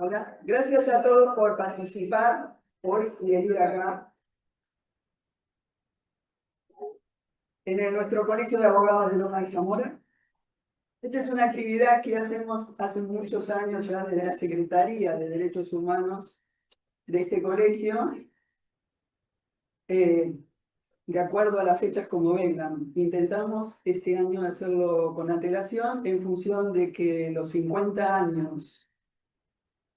Hola, gracias a todos por participar hoy y venir acá nuestro Colegio de Abogados de Loma de Zamora. Esta es una actividad que hacemos hace muchos años ya desde la Secretaría de Derechos Humanos de este colegio, de acuerdo a las fechas como vengan. Intentamos este año hacerlo con antelación en función de que los 50 años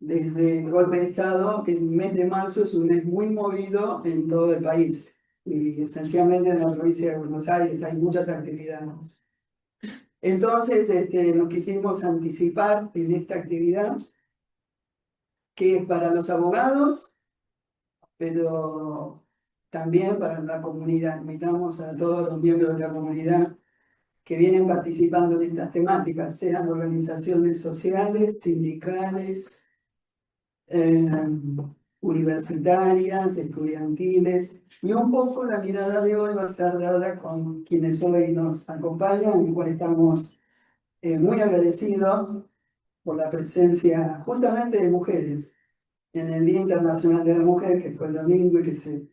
desde el golpe de Estado, el mes de marzo es un mes muy movido en todo el país. Y esencialmente en la provincia de Buenos Aires hay muchas actividades. Entonces, nos quisimos anticipar en esta actividad, que es para los abogados, pero también para la comunidad. Invitamos a todos los miembros de la comunidad que vienen participando en estas temáticas, sean organizaciones sociales, sindicales, universitarias, estudiantiles, y un poco la mirada de hoy va a estar dada con quienes hoy nos acompañan, en el cual estamos muy agradecidos por la presencia justamente de mujeres en el Día Internacional de la Mujer, que fue el domingo y que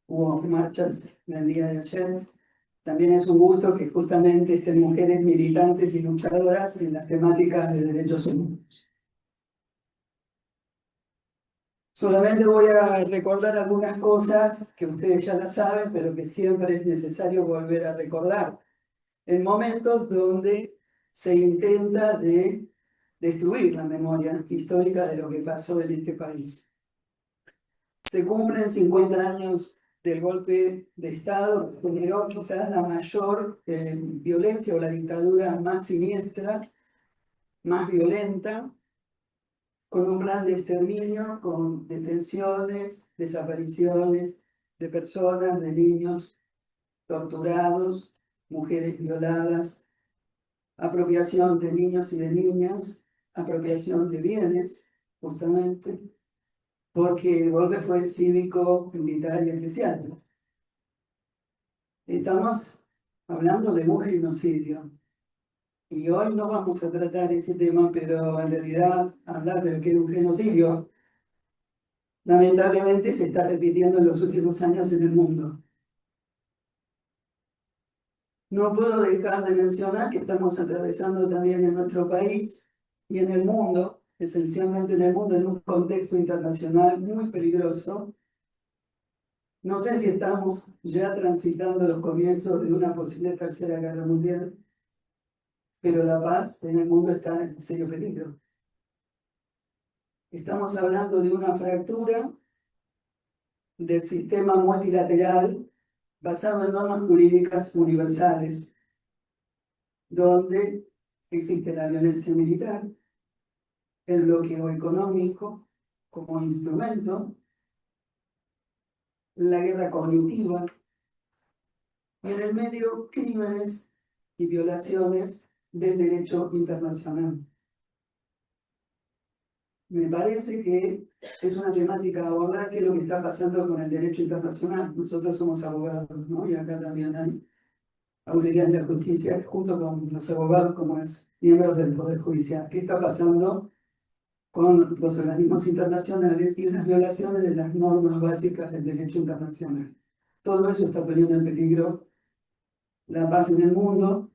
hubo marchas en el día de ayer. También es un gusto que justamente estén mujeres militantes y luchadoras en las temáticas de derechos humanos. Solamente voy a recordar algunas cosas que ustedes ya las saben, pero que siempre es necesario volver a recordar. En momentos donde se intenta destruir la memoria histórica de lo que pasó en este país. Se cumplen 50 años del golpe de Estado, que generó quizás la mayor violencia o la dictadura más siniestra, más violenta, con un plan de exterminio, con detenciones, desapariciones de personas, de niños torturados, mujeres violadas, apropiación de niños y de niñas, apropiación de bienes, justamente, porque el golpe fue cívico, militar y eclesiástico. Estamos hablando de un genocidio. Y hoy no vamos a tratar ese tema, pero en realidad hablar de lo que es un genocidio lamentablemente se está repitiendo en los últimos años en el mundo. No puedo dejar de mencionar que estamos atravesando también en nuestro país y en el mundo, esencialmente en el mundo, en un contexto internacional muy peligroso. No sé si estamos ya transitando los comienzos de una posible tercera guerra mundial, pero la paz en el mundo está en serio peligro. Estamos hablando de una fractura del sistema multilateral basado en normas jurídicas universales, donde existe la violencia militar, el bloqueo económico como instrumento, la guerra cognitiva, y en el medio crímenes y violaciones del derecho internacional. Me parece que es una temática a abordar, que es lo que está pasando con el derecho internacional. Nosotros somos abogados, ¿no? Y acá también hay auxiliares de la justicia, junto con los abogados como miembros del Poder Judicial. ¿Qué está pasando con los organismos internacionales y las violaciones de las normas básicas del derecho internacional? Todo eso está poniendo en peligro la paz en el mundo,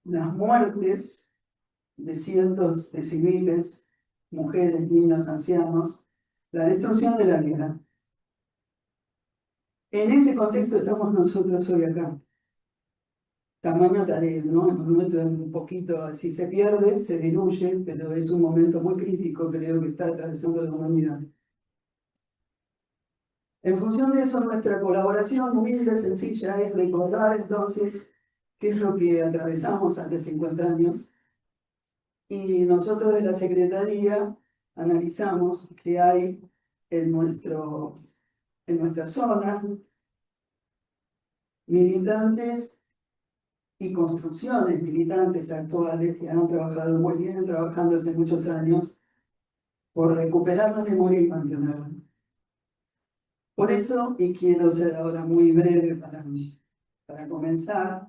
las muertes de cientos de civiles, mujeres, niños, ancianos, la destrucción de la vida. En ese contexto estamos nosotros hoy acá. Tamaño tarea, ¿no? En un momento un poquito así se pierde, se diluye, pero es un momento muy crítico, creo, que está atravesando la humanidad. En función de eso, nuestra colaboración humilde, sencilla, es recordar entonces qué es lo que atravesamos hace 50 años. Y nosotros de la Secretaría analizamos qué hay en nuestra zona, militantes y construcciones militantes actuales que han trabajado muy bien, trabajando hace muchos años, por recuperar la memoria y mantenerla. Por eso, y quiero ser ahora muy breve para comenzar,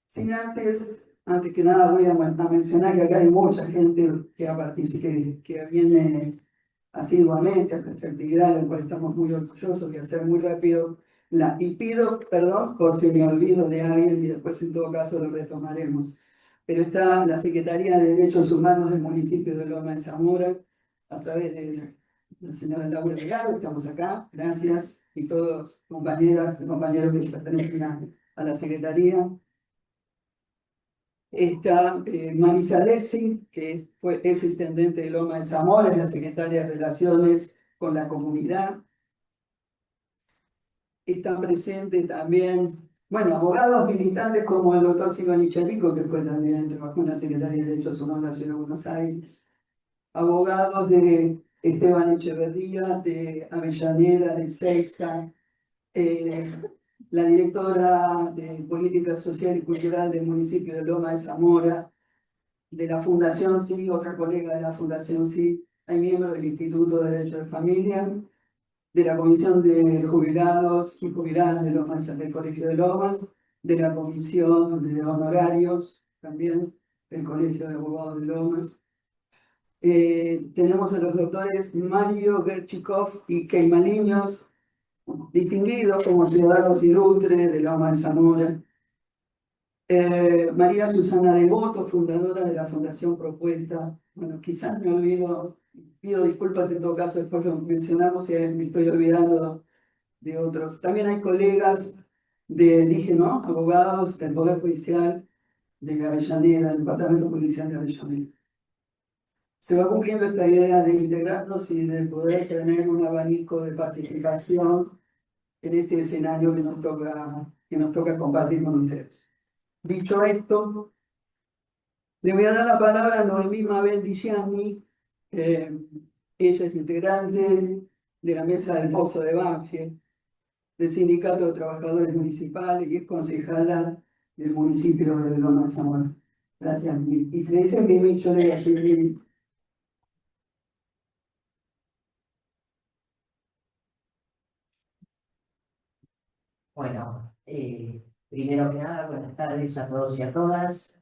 sin antes Antes que nada voy a mencionar que acá hay mucha gente que ha participado, que viene asiduamente a nuestra actividad, de la cual estamos muy orgullosos. Voy a hacer muy rápido y pido perdón por si me olvido de alguien y después en todo caso lo retomaremos. Pero está la Secretaría de Derechos Humanos del municipio de Loma de Zamora, a través de la señora Laura Legal, estamos acá, gracias, y todos compañeras y compañeros que pertenecen a la Secretaría. Está Marisa Lessing, que es intendente de Loma de Zamora, es la secretaria de Relaciones con la Comunidad. Están presentes también, bueno, abogados militantes como el doctor Silvani Charico, que fue también, trabajó en la Secretaría de Derechos Humanos de la Ciudad de Buenos Aires. Abogados de Esteban Echeverría, de Avellaneda, de Seiza, la directora de Política Social y Cultural del municipio de Loma de Zamora, de la Fundación Sí, otra colega de la Fundación Sí, hay miembros del Instituto de Derecho de Familia, de la Comisión de Jubilados y Jubiladas de Lomas, del Colegio de Lomas, de la Comisión de Honorarios, también del Colegio de Abogados de Lomas. Tenemos a los doctores Mario Gerchikov y Keima Liños, distinguidos como ciudadanos ilustres de Loma de Zamora. María Susana Devoto, fundadora de la Fundación Propuesta. Bueno, quizás me olvido, pido disculpas en todo caso, después lo mencionamos y me estoy olvidando de otros. También hay colegas dije, ¿no? Abogados del Poder Judicial de Avellaneda, del Departamento Judicial de Avellaneda. Se va cumpliendo esta idea de integrarnos y de poder tener un abanico de participación en este escenario que nos toca compartir con ustedes. Dicho esto, le voy a dar la palabra a Noemí Mabel Di Gianni. Ella es integrante de la Mesa del Pozo de Banfield, del Sindicato de Trabajadores Municipales y es concejala del municipio de Loma de Zamora. Gracias, Mimi. Y le dicen Mimi, yo le voy a decir Mimi. Bueno, primero que nada, buenas tardes a todos y a todas.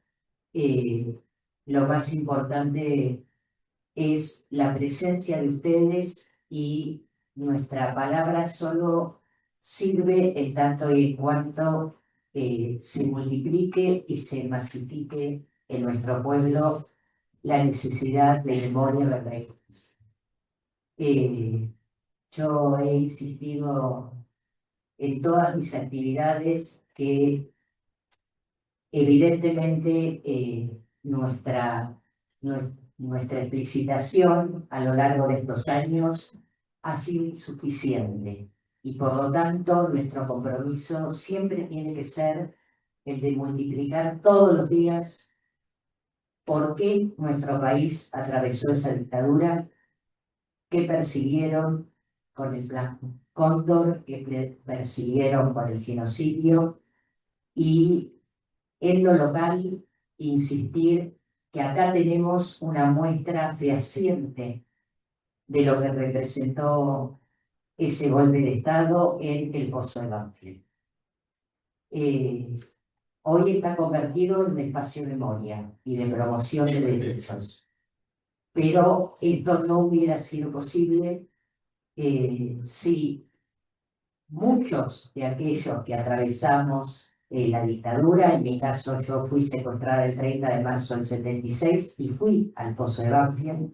Lo más importante es la presencia de ustedes y nuestra palabra solo sirve en tanto y en cuanto se multiplique y se masifique en nuestro pueblo la necesidad de memoria, verdad y justicia. Yo he insistido en todas mis actividades que evidentemente nuestra explicitación a lo largo de estos años ha sido insuficiente y por lo tanto nuestro compromiso siempre tiene que ser el de multiplicar todos los días por qué nuestro país atravesó esa dictadura, qué persiguieron con el Plan Cóndor, qué persiguieron con el genocidio y en lo local insistir que acá tenemos una muestra fehaciente de lo que representó ese golpe de Estado en el Pozo de Banfield. Hoy está convertido en un espacio de memoria y de promoción de derechos, pero esto no hubiera sido posible si muchos de aquellos que atravesamos la dictadura, en mi caso yo fui secuestrada el 30 de marzo del 76 y fui al Pozo de Banfield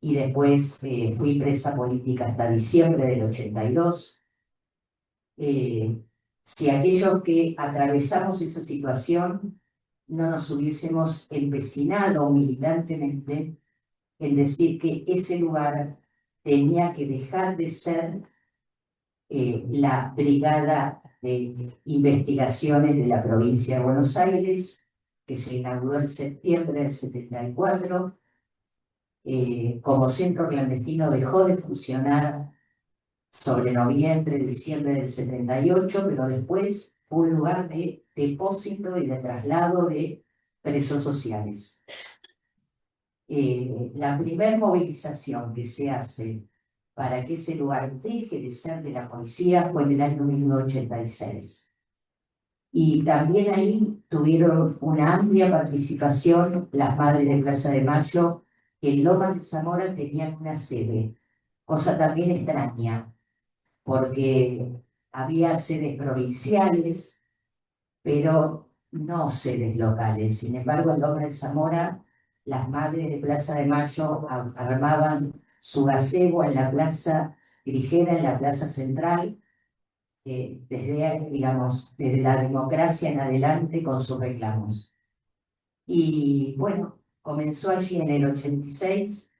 y después fui presa política hasta diciembre del 82. Si aquellos que atravesamos esa situación no nos hubiésemos empecinado militantemente en decir que ese lugar tenía que dejar de ser la Brigada de Investigaciones de la provincia de Buenos Aires, que se inauguró en septiembre del 74. Como centro clandestino dejó de funcionar sobre noviembre, diciembre del 78, pero después fue un lugar de depósito y de traslado de presos sociales. La primera movilización que se hace para que ese lugar deje de ser de la policía fue en el año 1986. Y también ahí tuvieron una amplia participación las madres de Plaza de Mayo, que en Lomas de Zamora tenían una sede, cosa también extraña, porque había sedes provinciales, pero no sedes locales. Sin embargo, en Lomas de Zamora, las madres de Plaza de Mayo armaban su gazebo en la Plaza Grigera, en la Plaza Central, desde, digamos, desde la democracia en adelante con sus reclamos. Y bueno, comenzó allí en el 86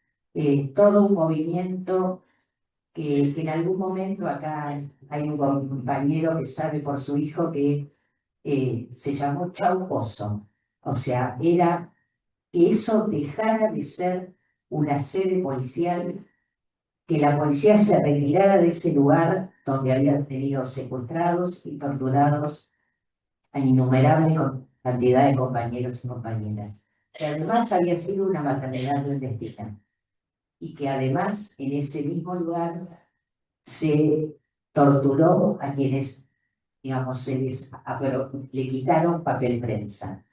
todo un movimiento que en algún momento acá hay un compañero que sabe por su hijo que se llamó Chau Pozo. O sea, era que eso dejara de ser una sede policial, que la policía se retirara de ese lugar donde habían tenido secuestrados y torturados a innumerable cantidad de compañeros y compañeras, que además había sido una maternidad clandestina y que además en ese mismo lugar se torturó a quienes, digamos, le quitaron papel prensa.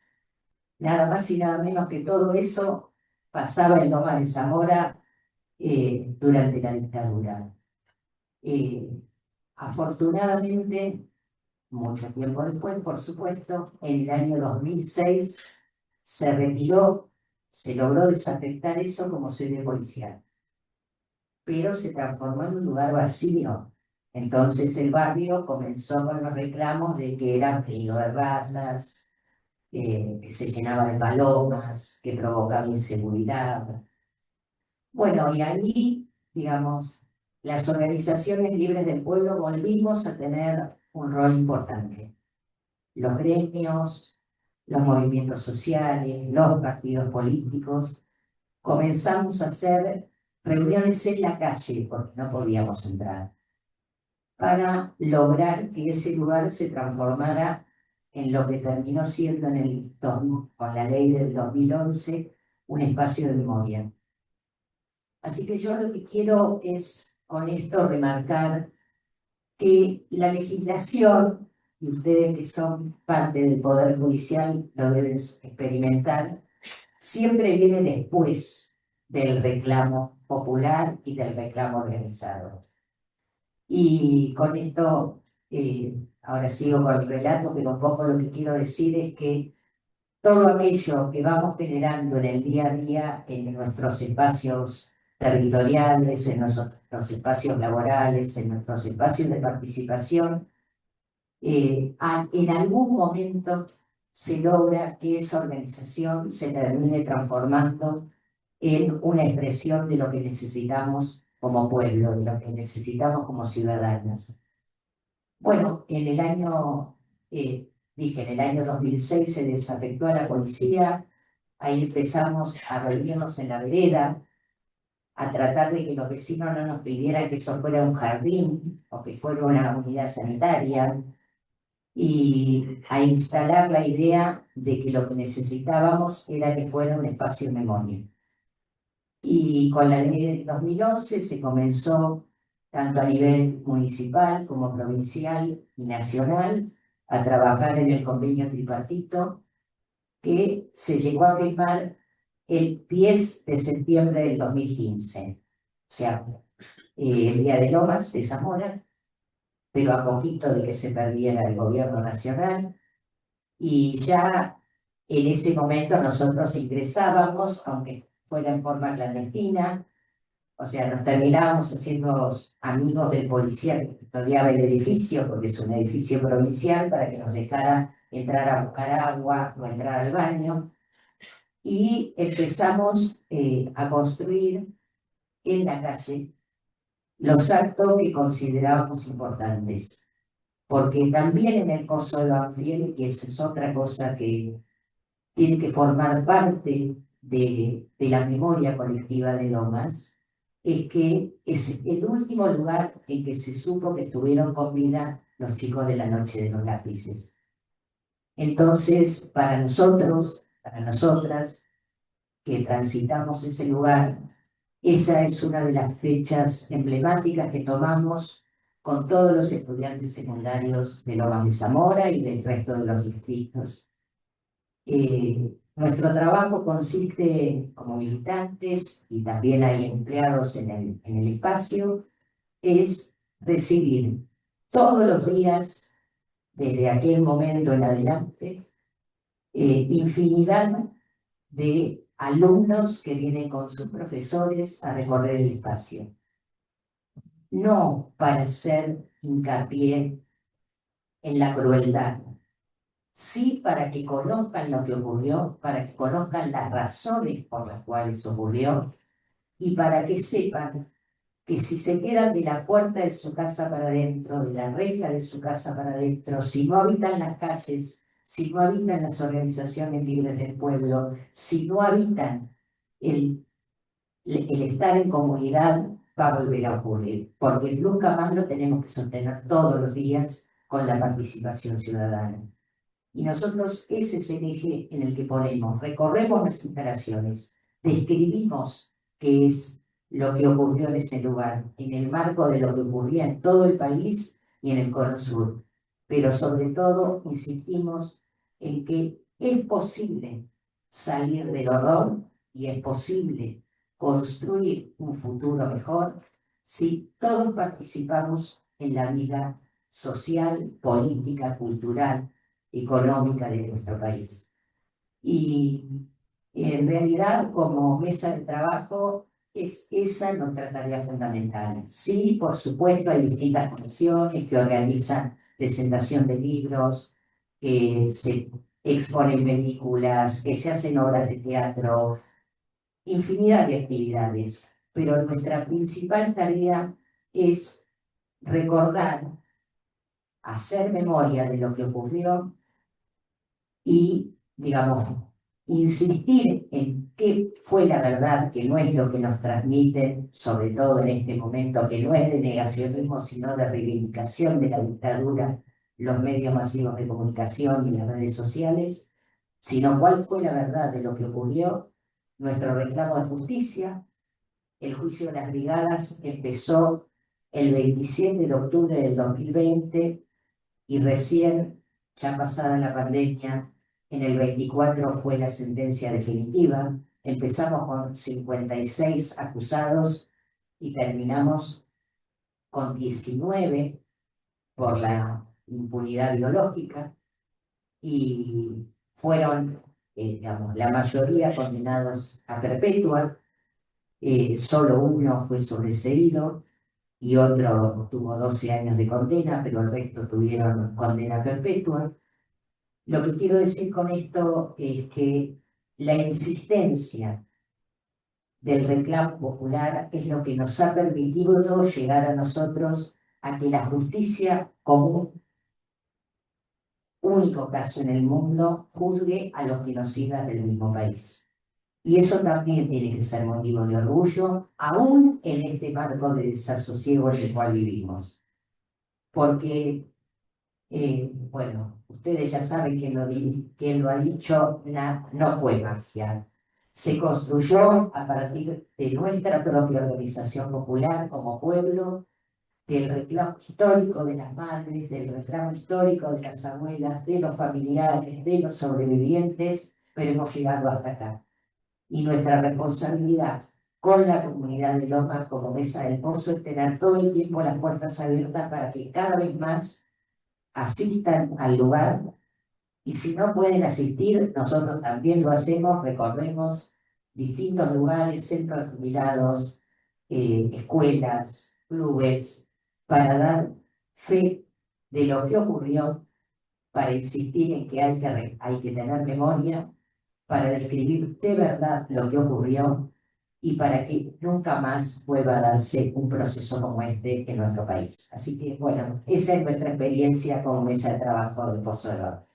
Nada más y nada menos que todo eso pasaba en Loma de Zamora durante la dictadura. Eh, Afortunadamente, mucho tiempo después, por supuesto, en el año 2006 se retiró, se logró desafectar eso como sede policial, pero se transformó en un lugar vacío. Entonces el barrio comenzó con los reclamos de que era río de ratas, que se llenaba de palomas, que provocaba inseguridad. Bueno, y ahí, digamos, las organizaciones libres del pueblo volvimos a tener un rol importante. Los gremios, los movimientos sociales, los partidos políticos, comenzamos a hacer reuniones en la calle, porque no podíamos entrar, para lograr que ese lugar se transformara en lo que terminó siendo con la ley del 2011, un espacio de memoria. Así que yo lo que quiero es con esto remarcar que la legislación, y ustedes que son parte del Poder Judicial lo deben experimentar, siempre viene después del reclamo popular y del reclamo organizado. Y con esto, ahora sigo con el relato, pero un poco lo que quiero decir es que todo aquello que vamos generando en el día a día, en nuestros espacios territoriales, en nuestros espacios laborales, en nuestros espacios de participación, en algún momento se logra que esa organización se termine transformando en una expresión de lo que necesitamos como pueblo, de lo que necesitamos como ciudadanos. Bueno, en el año 2006 se desafectó a la policía, ahí empezamos a reunirnos en la vereda, a tratar de que los vecinos no nos pidieran que eso fuera un jardín o que fuera una unidad sanitaria, y a instalar la idea de que lo que necesitábamos era que fuera un espacio de memoria. Y con la ley del 2011 se comenzó, tanto a nivel municipal como provincial y nacional, a trabajar en el convenio tripartito que se llegó a firmar el 10 de septiembre del 2015. O sea, el día de Lomas de Zamora, pero a poquito de que se perdiera el gobierno nacional. Y ya en ese momento nosotros ingresábamos, aunque fuera en forma clandestina, o sea, nos terminábamos haciendo amigos del policía que custodiaba el edificio, porque es un edificio provincial, para que nos dejara entrar a buscar agua o entrar al baño. Y empezamos a construir en la calle los actos que considerábamos importantes. Porque también en el Coso de Banfield, y eso es otra cosa que tiene que formar parte de la memoria colectiva de Lomas, es que es el último lugar en que se supo que estuvieron con vida los chicos de la Noche de los Lápices. Entonces, para nosotros, para nosotras, que transitamos ese lugar, esa es una de las fechas emblemáticas que tomamos con todos los estudiantes secundarios de Lomas de Zamora y del resto de los distritos. Nuestro trabajo consiste, como militantes, y también hay empleados en el espacio, es recibir todos los días, desde aquel momento en adelante, infinidad de alumnos que vienen con sus profesores a recorrer el espacio. No para hacer hincapié en la crueldad, sí para que conozcan lo que ocurrió, para que conozcan las razones por las cuales ocurrió y para que sepan que si se quedan de la puerta de su casa para adentro, de la reja de su casa para adentro, si no habitan las calles, si no habitan las organizaciones libres del pueblo, si no habitan el estar en comunidad, va a volver a ocurrir, porque nunca más lo tenemos que sostener todos los días con la participación ciudadana. Y nosotros ese es el eje en el que ponemos, recorremos las instalaciones, describimos qué es lo que ocurrió en ese lugar, en el marco de lo que ocurría en todo el país y en el Cono Sur. Pero sobre todo insistimos en que es posible salir del horror y es posible construir un futuro mejor si todos participamos en la vida social, política, cultural, económica de nuestro país. Y en realidad, como mesa de trabajo, es esa nuestra tarea fundamental. Sí, por supuesto, hay distintas comisiones que organizan presentación de libros, que se exponen películas, que se hacen obras de teatro, infinidad de actividades, pero nuestra principal tarea es recordar, hacer memoria de lo que ocurrió y, digamos, insistir en qué fue la verdad, que no es lo que nos transmiten, sobre todo en este momento, que no es de negacionismo, sino de reivindicación de la dictadura, los medios masivos de comunicación y las redes sociales, sino cuál fue la verdad de lo que ocurrió, nuestro reclamo de justicia. El juicio de las brigadas empezó el 27 de octubre del 2020 y recién, ya pasada la pandemia, en el 24 fue la sentencia definitiva. Empezamos con 56 acusados y terminamos con 19 por la impunidad biológica y fueron, digamos, la mayoría condenados a perpetua. Solo uno fue sobreseído y otro tuvo 12 años de condena, pero el resto tuvieron condena perpetua. Lo que quiero decir con esto es que la insistencia del reclamo popular es lo que nos ha permitido llegar a nosotros a que la justicia común, único caso en el mundo, juzgue a los genocidas del mismo país. Y eso también tiene que ser motivo de orgullo, aún en este marco de desasosiego en el cual vivimos. Porque bueno, ustedes ya saben quién lo ha dicho, no fue magia. Se construyó a partir de nuestra propia organización popular como pueblo, del reclamo histórico de las madres, del reclamo histórico de las abuelas, de los familiares, de los sobrevivientes, pero hemos llegado hasta acá. Y nuestra responsabilidad con la comunidad de Lomas como Mesa del Pozo es tener todo el tiempo las puertas abiertas para que cada vez más asistan al lugar y si no pueden asistir, nosotros también lo hacemos, recorremos distintos lugares, centros de jubilados, escuelas, clubes, para dar fe de lo que ocurrió, para insistir en que hay que tener memoria, para describir de verdad lo que ocurrió y para que nunca más vuelva a darse un proceso como este en nuestro país. Así que, bueno, esa es nuestra experiencia como mesa de trabajo del Pozo de Oro.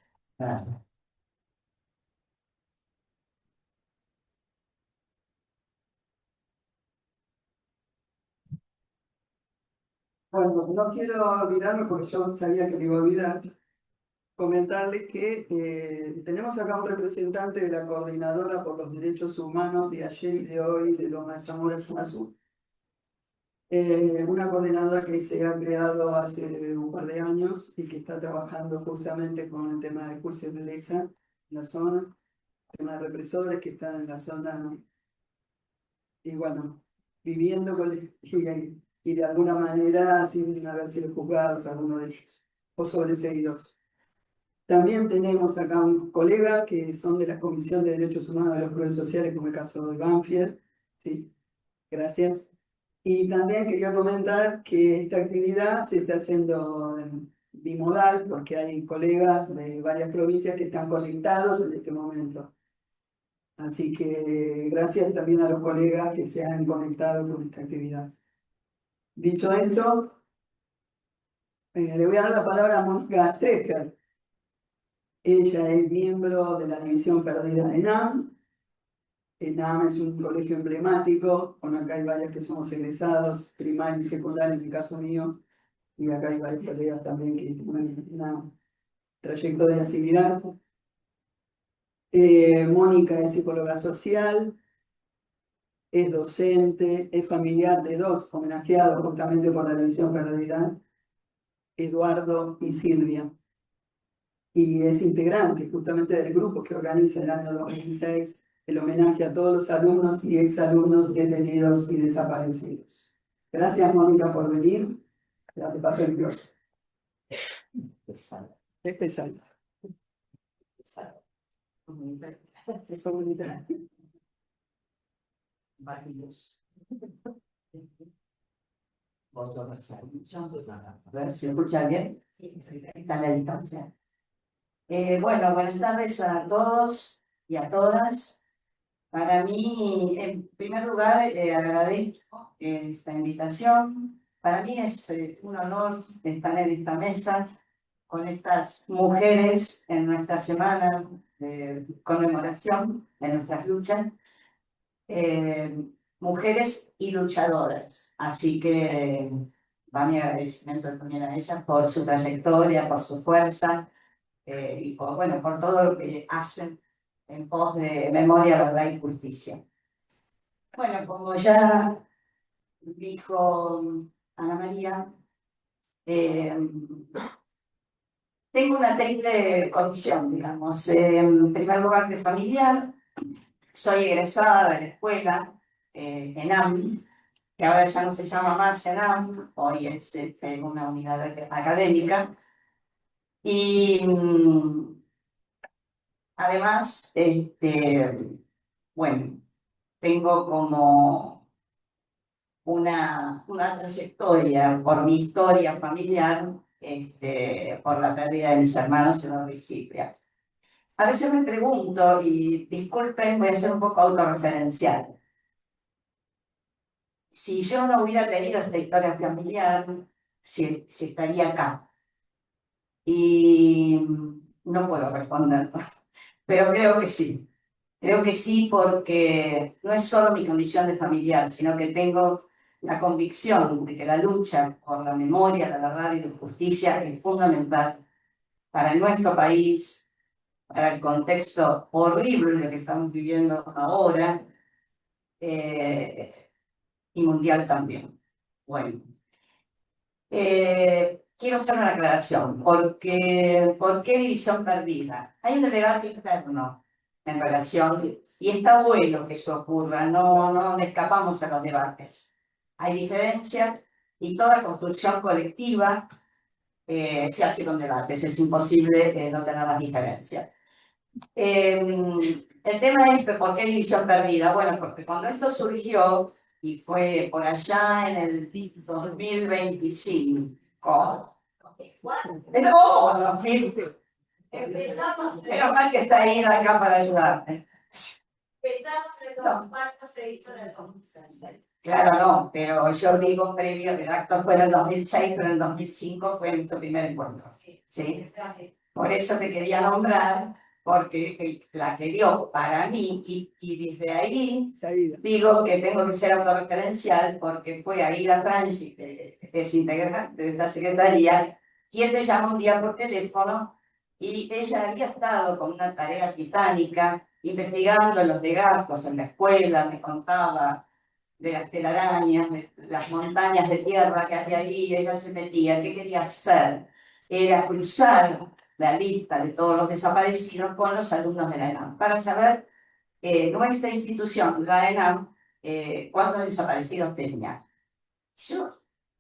Bueno, no quiero olvidarme porque yo sabía que me iba a olvidar. Comentarles que tenemos acá un representante de la Coordinadora por los Derechos Humanos de ayer y de hoy de Lomas de Zamora Zona Sur. Una coordinadora que se ha creado hace un par de años y que está trabajando justamente con el tema de juicio de lesa en la zona, el tema de represores que están en la zona y bueno, viviendo con, y de alguna manera sin haber sido juzgados algunos de ellos o sobreseídos. También tenemos acá un colega que son de la Comisión de Derechos Humanos de los Clubes Sociales, como el caso de Banfield. Sí, gracias. Y también quería comentar que esta actividad se está haciendo en bimodal, porque hay colegas de varias provincias que están conectados en este momento. Así que gracias también a los colegas que se han conectado con esta actividad. Dicho esto, le voy a dar la palabra a Mónica Strecker. Ella es miembro de la División Perdida de NAM. NAM es un colegio emblemático, bueno, acá hay varios que somos egresados, primario y secundario en el caso mío, y acá hay varios colegas también que tienen una trayectoria similar. Mónica es psicóloga social, es docente, es familiar de dos homenajeados justamente por la División Perdida, Eduardo y Silvia. Y es integrante justamente del grupo que organiza el año 2016 el homenaje a todos los alumnos y exalumnos detenidos y desaparecidos. Gracias, Mónica, por venir. Ya te paso el micrófono. Es pesado. Es comunitario. Varios. A ver, ¿se escucha bien? Está la distancia. Bueno, buenas tardes a todos y a todas. Para mí, en primer lugar, agradezco esta invitación. Para mí es un honor estar en esta mesa con estas mujeres en nuestra semana de conmemoración de nuestras luchas. Mujeres y luchadoras. Así que va mi agradecimiento también a ellas por su trayectoria, por su fuerza y por, bueno, por todo lo que hacen en pos de memoria, verdad y justicia. Bueno, como ya dijo Ana María, tengo una triple condición, digamos. En primer lugar, de familiar. Soy egresada de la escuela ENAM, que ahora ya no se llama más ENAM, hoy es una unidad académica. Y además, bueno, tengo como una trayectoria por mi historia familiar, por la pérdida de mis hermanos en la Silvia. A veces me pregunto, y disculpen, voy a ser un poco autorreferencial. Si yo no hubiera tenido esta historia familiar, si estaría acá. Y no puedo responder, pero creo que sí. Creo que sí porque no es solo mi condición de familiar, sino que tengo la convicción de que la lucha por la memoria, la verdad y la justicia es fundamental para nuestro país, para el contexto horrible que estamos viviendo ahora y mundial también. Bueno, quiero hacer una aclaración, porque ¿por qué división perdida? Hay un debate interno en relación, y está bueno que eso ocurra, no escapamos a los debates. Hay diferencias y toda construcción colectiva se hace con debates, es imposible no tener las diferencias. El tema es ¿por qué división perdida? Bueno, porque cuando esto surgió, y fue por allá en el 2025, no, 2000, menos mal que está ahí acá para ayudarme. Empezamos en el 2004, se hizo en el 2006. Claro, no, pero yo digo previo, el acto fue en el 2006, pero en el 2005 fue nuestro primer encuentro. ¿Sí? Por eso te quería nombrar, porque la que dio para mí, y desde ahí digo que tengo que ser autorreferencial, porque fue Aida Franchi, que es integrante de esta secretaría, quien me llamó un día por teléfono, y ella había estado con una tarea titánica, investigando los desgastos en la escuela, me contaba de las telarañas, de las montañas de tierra que había ahí, ella se metía. ¿Qué quería hacer? Era cruzar la lista de todos los desaparecidos con los alumnos de la ENAM, para saber nuestra institución, la ENAM, cuántos desaparecidos tenía. Yo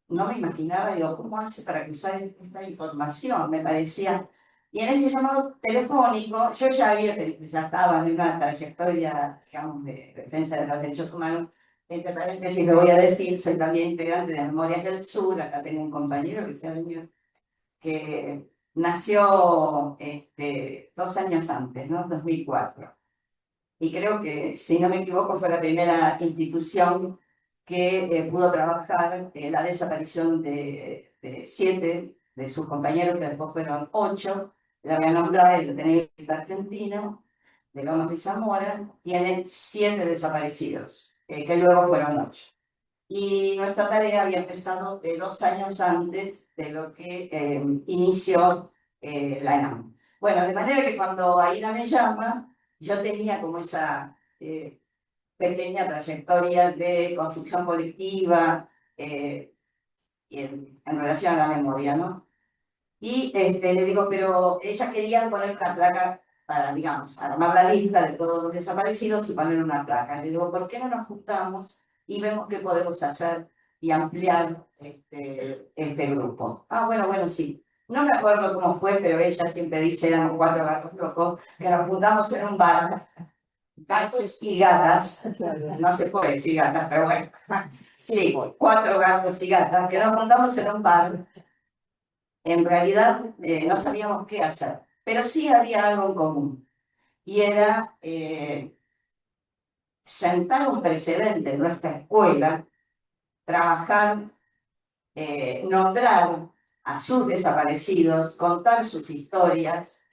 no me imaginaba, digo, ¿cómo hace para cruzar esta información? Me parecía. Y en ese llamado telefónico, yo ya estaba en una trayectoria, digamos, de defensa de los derechos humanos. Entre paréntesis, lo voy a decir, soy también integrante de Memorias del Sur. Acá tengo un compañero que se ha venido, que nació 2 años antes, ¿no? 2004. Y creo que, si no me equivoco, fue la primera institución que pudo trabajar la desaparición de 7 de sus compañeros, que después fueron 8. La voy a nombrar, el Tenerife argentino, de Lomas de Zamora, tiene 7 desaparecidos, que luego fueron 8. Y nuestra tarea había empezado 2 años antes de lo que inició la ENAM. Bueno, de manera que cuando Aida me llama, yo tenía como esa pequeña trayectoria de construcción colectiva en relación a la memoria, ¿no? Y le digo, pero ella quería poner una placa para, digamos, armar la lista de todos los desaparecidos y poner una placa. Le digo, ¿por qué no nos juntamos y vemos qué podemos hacer y ampliar este grupo? Ah, bueno, sí. No me acuerdo cómo fue, pero ella siempre dice, éramos 4 gatos locos, que nos juntamos en un bar, gatos y gatas, no se puede decir gatas, pero bueno, sí, 4 gatos y gatas, que nos juntamos en un bar. En realidad no sabíamos qué hacer, pero sí había algo en común, y era sentar un precedente en nuestra escuela, trabajar, nombrar a sus desaparecidos, contar sus historias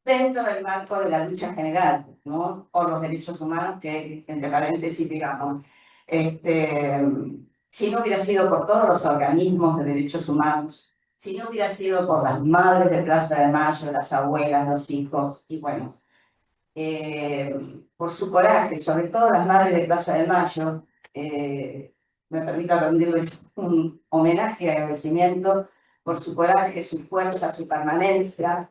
dentro del marco de la lucha general, ¿no? Por los derechos humanos, que, entre paréntesis, digamos, si no hubiera sido por todos los organismos de derechos humanos, si no hubiera sido por las madres de Plaza de Mayo, las abuelas, los hijos, y bueno, por su coraje, sobre todo las madres de Plaza de Mayo, me permito rendirles un homenaje y agradecimiento por su coraje, su fuerza, su permanencia.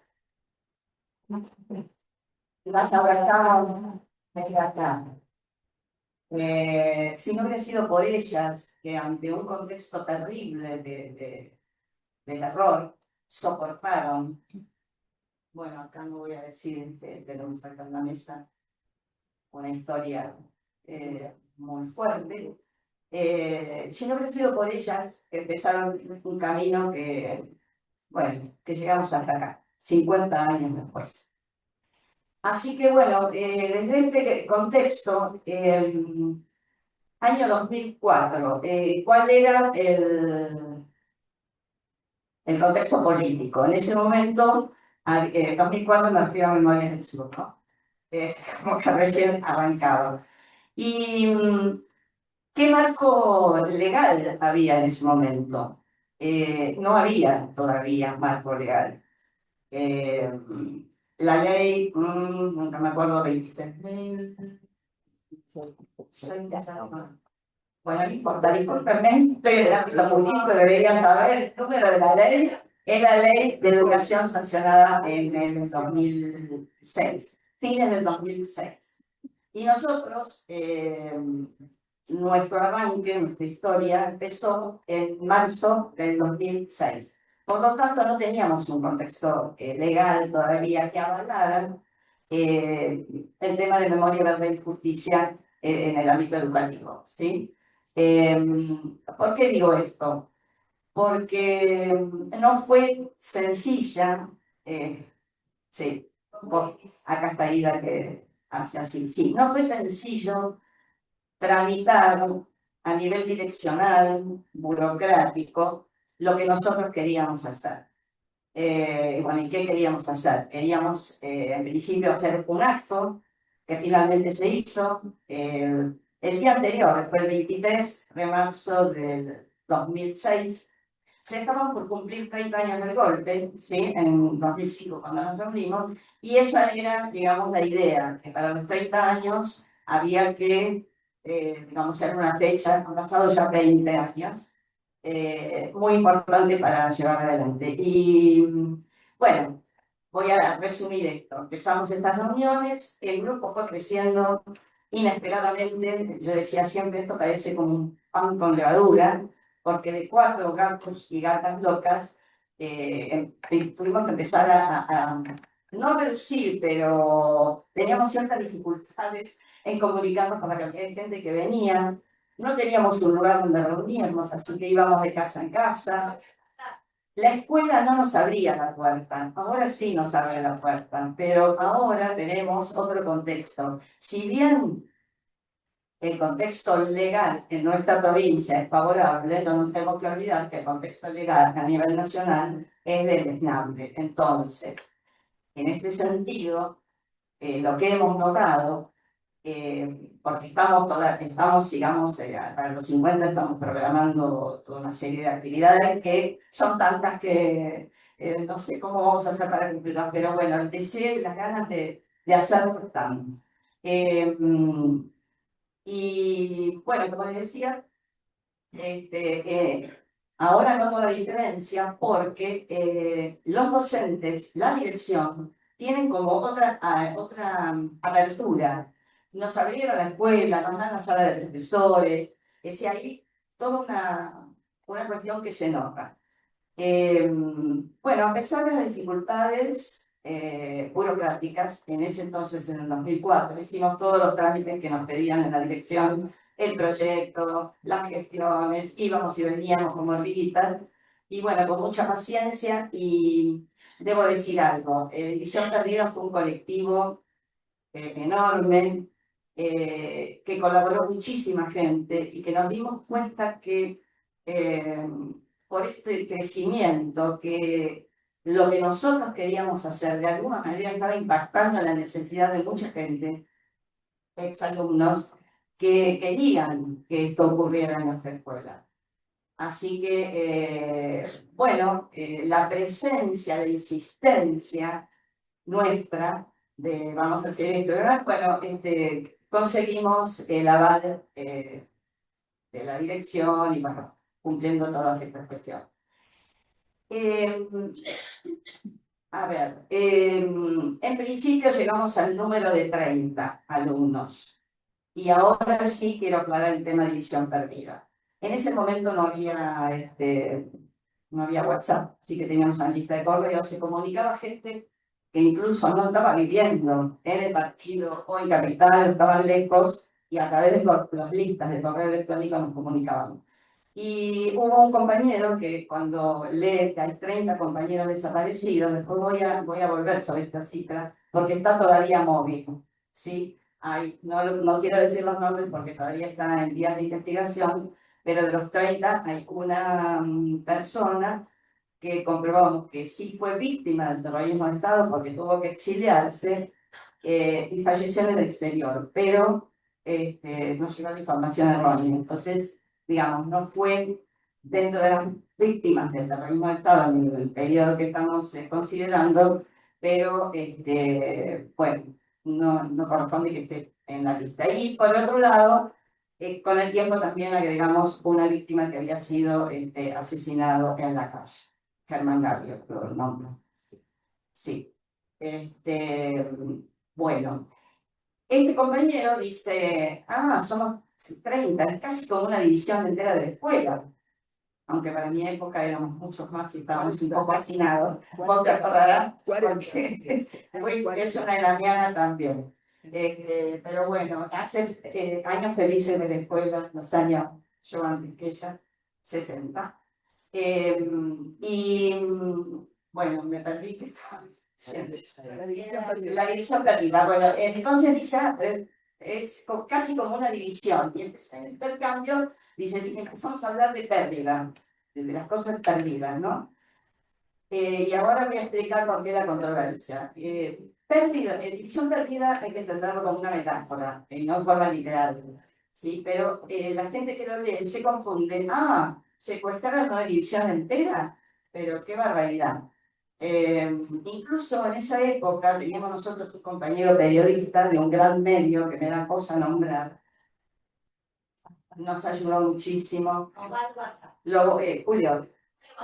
Las abrazamos desde acá. Si no hubiera sido por ellas, que ante un contexto terrible de terror, soportaron. Bueno, acá no voy a decir, tenemos acá en la mesa una historia muy fuerte. Si no hubiera sido por ellas, que empezaron un camino que, bueno, que llegamos hasta acá, 50 años después. Así que bueno, desde este contexto, año 2004, ¿cuál era el contexto político? En ese momento, 2004 me refiero a Memorias del Sur, ¿no? Como que recién arrancaba. ¿Y qué marco legal había en ese momento? No había todavía marco legal. La ley, nunca me acuerdo, 26.000. Bueno, no importa, discúlpenme, estoy en el ámbito jurídico, debería saber el número de la ley. Es la ley de educación sancionada en el 2006, fines del 2006. Y nosotros, nuestro arranque, nuestra historia, empezó en marzo del 2006. Por lo tanto, no teníamos un contexto legal todavía que avalara el tema de memoria, verdad y justicia en el ámbito educativo, ¿sí? ¿Por qué digo esto? Porque no fue sencilla, sí, acá está Ida que hace así, sí, no fue sencillo tramitar a nivel direccional, burocrático, lo que nosotros queríamos hacer. Bueno, ¿y qué queríamos hacer? Queríamos, en principio, hacer un acto que finalmente se hizo el día anterior, fue el 23 de marzo del 2006. Se estaban por cumplir 30 años del golpe, ¿sí? En 2005, cuando nos reunimos, y esa era, digamos, la idea, que para los 30 años había que digamos, en una fecha, han pasado ya 20 años, muy importante para llevar adelante. Y bueno, voy a resumir esto. Empezamos estas reuniones, el grupo fue creciendo inesperadamente. Yo decía siempre, esto parece como un pan con levadura, porque de 4 gatos y gatas locas, tuvimos que empezar a no reducir, pero teníamos ciertas dificultades en comunicarnos con la cantidad de gente que venía. No teníamos un lugar donde reunirnos, así que íbamos de casa en casa. La escuela no nos abría la puerta, ahora sí nos abre la puerta, pero ahora tenemos otro contexto. Si bien el contexto legal en nuestra provincia es favorable, no nos tenemos que olvidar que el contexto legal a nivel nacional es deleznable. Entonces, en este sentido, lo que hemos notado, porque estamos, digamos, para los 50 estamos programando toda una serie de actividades que son tantas que no sé cómo vamos a hacer para cumplirlas, pero bueno, el deseo y las ganas de hacerlo están. Y bueno, como les decía, ahora noto la diferencia porque los docentes, la dirección, tienen como otra apertura. Nos abrieron la escuela, nos dan la sala de profesores, es decir, hay toda una cuestión que se nota. Bueno, a pesar de las dificultades burocráticas, en ese entonces, en el 2004, hicimos todos los trámites que nos pedían en la dirección, el proyecto, las gestiones, íbamos y veníamos como hormiguitas, y bueno, con mucha paciencia, y debo decir algo, Visión Perdida fue un colectivo enorme, que colaboró muchísima gente y que nos dimos cuenta que eh, por este crecimiento, que lo que nosotros queríamos hacer de alguna manera estaba impactando en la necesidad de mucha gente, exalumnos, que querían que esto ocurriera en nuestra escuela. Así que, bueno, la presencia, la insistencia nuestra de vamos a hacer esto, ¿verdad? Bueno, conseguimos el aval de la dirección y bueno, cumpliendo todas estas cuestiones. Eh, a ver, en principio llegamos al número de 30 alumnos y ahora sí quiero aclarar el tema de división perdida. En ese momento no había WhatsApp, así que teníamos una lista de correos, se comunicaba gente que incluso no estaba viviendo en el partido o en Capital, estaban lejos, y a través de las listas de correo electrónico nos comunicábamos. Y hubo un compañero que cuando lee que hay 30 compañeros desaparecidos, después voy a volver sobre esta cifra, porque está todavía móvil, ¿sí? No quiero decir los nombres porque todavía está en vías de investigación, pero de los 30 hay una persona que comprobamos que sí fue víctima del terrorismo de Estado porque tuvo que exiliarse y falleció en el exterior, pero nos llegó la información errónea. Entonces, digamos, no fue dentro de las víctimas del terrorismo de Estado en el periodo que estamos considerando, pero bueno, no corresponde que esté en la lista. Y por otro lado, con el tiempo también agregamos una víctima que había sido asesinado en la calle, Germán Gavio, lo nombro. Sí. Bueno, este compañero dice, somos 30, es casi como una división entera de la escuela. Aunque para mi época éramos muchos más y estábamos un poco hacinados. Vos te acordarás, porque es una enaniana también. Pero bueno, hace años felices de la escuela, los años, yo antes que ella, 60. Y bueno, me perdí que estaba. La división perdida. Bueno, entonces dice, es casi como una división. Y empecé el intercambio, dice, si empezamos a hablar de pérdida, de las cosas perdidas, ¿no? Y ahora voy a explicar por qué la controversia. División perdida hay que entenderlo como una metáfora, no en forma literal, ¿sí? Pero la gente que lo lee se confunde. Secuestraron una división entera, pero qué barbaridad. Incluso en esa época teníamos nosotros un compañero periodista de un gran medio que me da cosa nombrar, nos ayudó muchísimo. Julio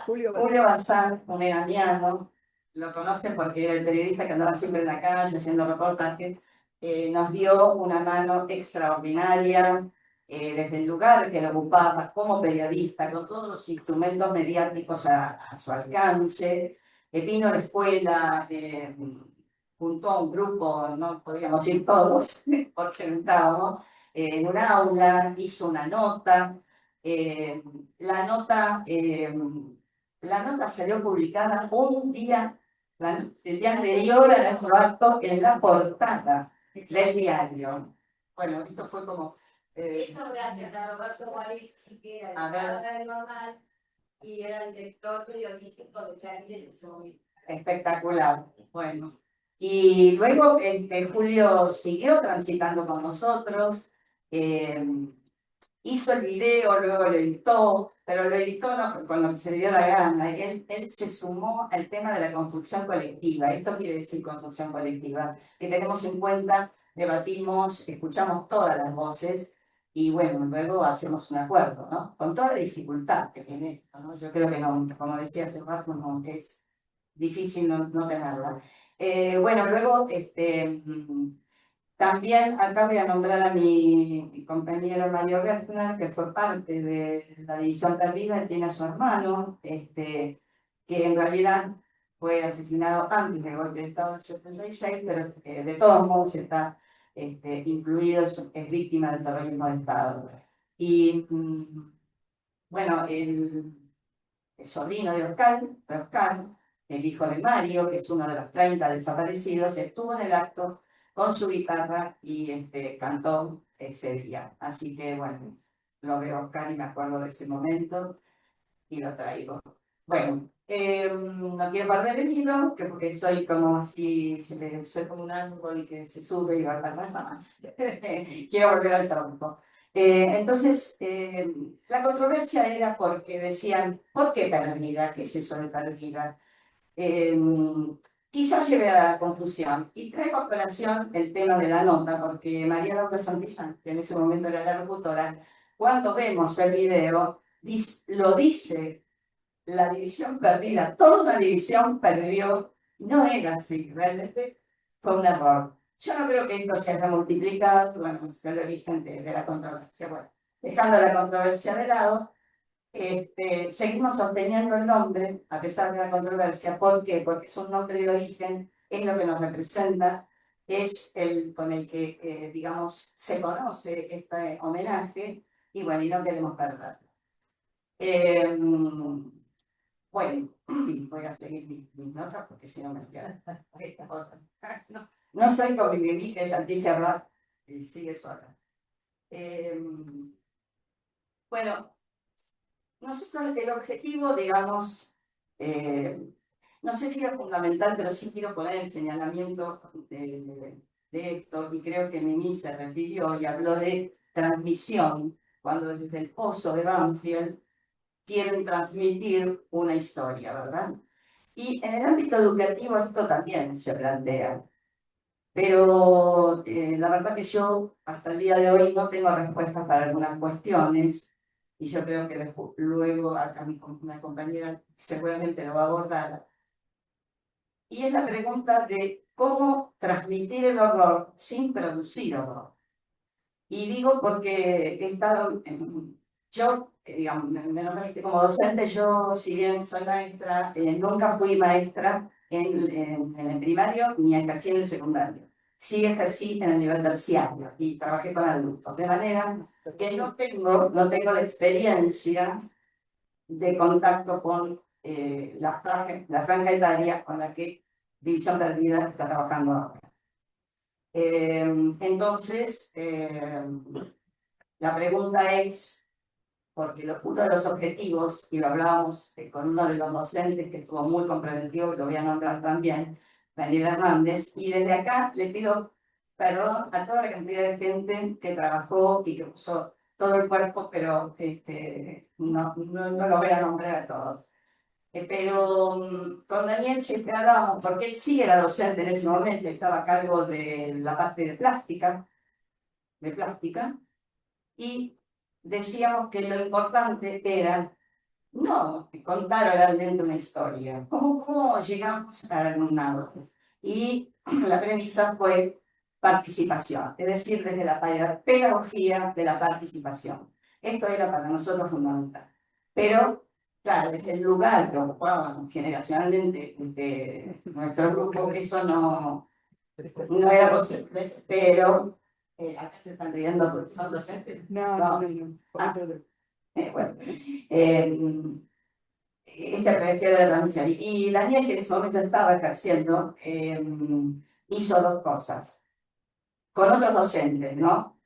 Julio Bazán, un iraniano, lo conocen porque era el periodista que andaba siempre en la calle haciendo reportajes, nos dio una mano extraordinaria desde el lugar que lo ocupaba como periodista, con todos los instrumentos mediáticos a su alcance. Vino a la escuela, juntó a un grupo, no podíamos ir todos porque no estábamos, en un aula, hizo una nota. eh, la nota la nota salió publicada un día, el día anterior a nuestro acto, en la portada del diario. Bueno, esto fue como... Eso gracias a Roberto Guarich, que era el padre del Normal y era el director periodístico de Clarín en ese momento. Espectacular. Bueno. Y luego Julio siguió transitando con nosotros. Hizo el video, luego lo editó, pero lo editó con lo que se le dio la gana. Él se sumó al tema de la construcción colectiva. Esto quiere decir construcción colectiva, que tenemos en cuenta, debatimos, escuchamos todas las voces y bueno, luego hacemos un acuerdo, ¿no? Con toda la dificultad que tiene esto, ¿no? Yo creo que no, como decía hace rato, no, es difícil no tenerla. Bueno, luego, también acá voy a nombrar a mi compañero Mario Gessner, que fue parte de la División Perdida. Él tiene a su hermano, que en realidad fue asesinado antes del golpe de Estado del 76, pero de todos modos está incluido, es víctima del terrorismo de Estado. Y bueno, el sobrino de Oscar, el hijo de Mario, que es uno de los 30 desaparecidos, estuvo en el acto con su guitarra y cantó ese día. Así que bueno, lo veo a Oscar y me acuerdo de ese momento y lo traigo. Bueno, no quiero perder el hilo, que porque soy como así, soy como un árbol que se sube y va a perder más. Quiero volver al tronco. Entonces, la controversia era porque decían, ¿por qué perdida? ¿Qué es eso de perdida? Quizás lleve a la confusión. Y traigo a colación el tema de la nota, porque María Laura Santillán, que en ese momento era la locutora, cuando vemos el video, lo dice la división perdida, toda una división perdió. No era así, realmente fue un error. Yo no creo que esto se haya multiplicado, bueno, es el origen de la controversia. Bueno, dejando la controversia de lado, seguimos sosteniendo el nombre, a pesar de la controversia. ¿Por qué? Porque es un nombre de origen, es lo que nos representa, es el con el que, digamos, se conoce este homenaje, y bueno, y no queremos perderlo. Bueno, voy a seguir mis notas porque si no me quedan. No soy como mi que ella dice hablar y sigue sola. Bueno, nosotros el objetivo, digamos, no sé si era fundamental, pero sí quiero poner el señalamiento de esto, y creo que Mimi se refirió y habló de transmisión, cuando desde el pozo de Banfield quieren transmitir una historia, ¿verdad? Y en el ámbito educativo esto también se plantea. Pero la verdad que yo hasta el día de hoy no tengo respuestas para algunas cuestiones, y yo creo que luego acá una compañera seguramente lo va a abordar. Y es la pregunta de cómo transmitir el horror sin producir horror. Y digo porque he estado, yo, digamos, me nombraste como docente. Yo, si bien soy maestra, nunca fui maestra en el primario ni ejercí en el secundario. Sí ejercí en el nivel terciario y trabajé con adultos, de manera que no tengo la experiencia de contacto con la franja etaria con la que División Perdida está trabajando ahora. Entonces, la pregunta es, porque uno de los objetivos, y lo hablábamos con uno de los docentes que estuvo muy comprometido, que lo voy a nombrar también, Daniel Hernández, y desde acá le pido perdón a toda la cantidad de gente que trabajó y que puso todo el cuerpo, pero no lo voy a nombrar a todos. Pero con Daniel siempre hablábamos, porque él sí era docente en ese momento, estaba a cargo de la parte de plástica, y decíamos que lo importante era no contar oralmente una historia, cómo llegamos al alumnado. Y la premisa fue participación, es decir, desde la pedagogía de la participación. Esto era para nosotros fundamental. Pero, claro, desde el lugar que ocupábamos generacionalmente nuestro grupo, eso no era posible. Pero, acá se están riendo porque son docentes. No. Bueno, esta pedagogía de la transmisión. Y Daniel, que en ese momento estaba ejerciendo, hizo dos cosas. Con otros docentes, ¿no?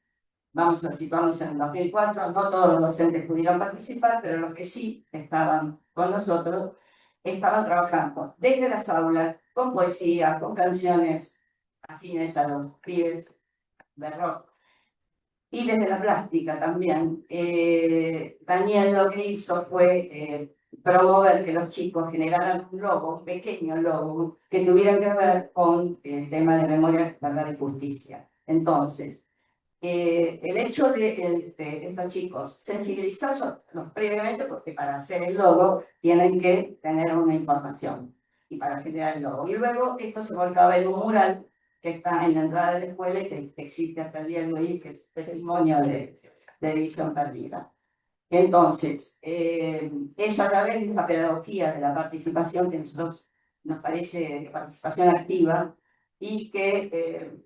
Vamos a situarnos en el 2004, no todos los docentes pudieron participar, pero los que sí estaban con nosotros, estaban trabajando desde las aulas, con poesía, con canciones afines a los pibes de rock. Y desde la plástica también. Daniel lo que hizo fue promover que los chicos generaran un logo, un pequeño logo, que tuviera que ver con el tema de memoria, verdad y justicia. Entonces, el hecho de estos chicos sensibilizarlos previamente, porque para hacer el logo tienen que tener una información y para generar el logo. Y luego esto se volcaba en un mural que está en la entrada de la escuela y que existe hasta el día de hoy, que es testimonio de visión perdida. Entonces, es a través de esta pedagogía de la participación que a nosotros nos parece participación activa y que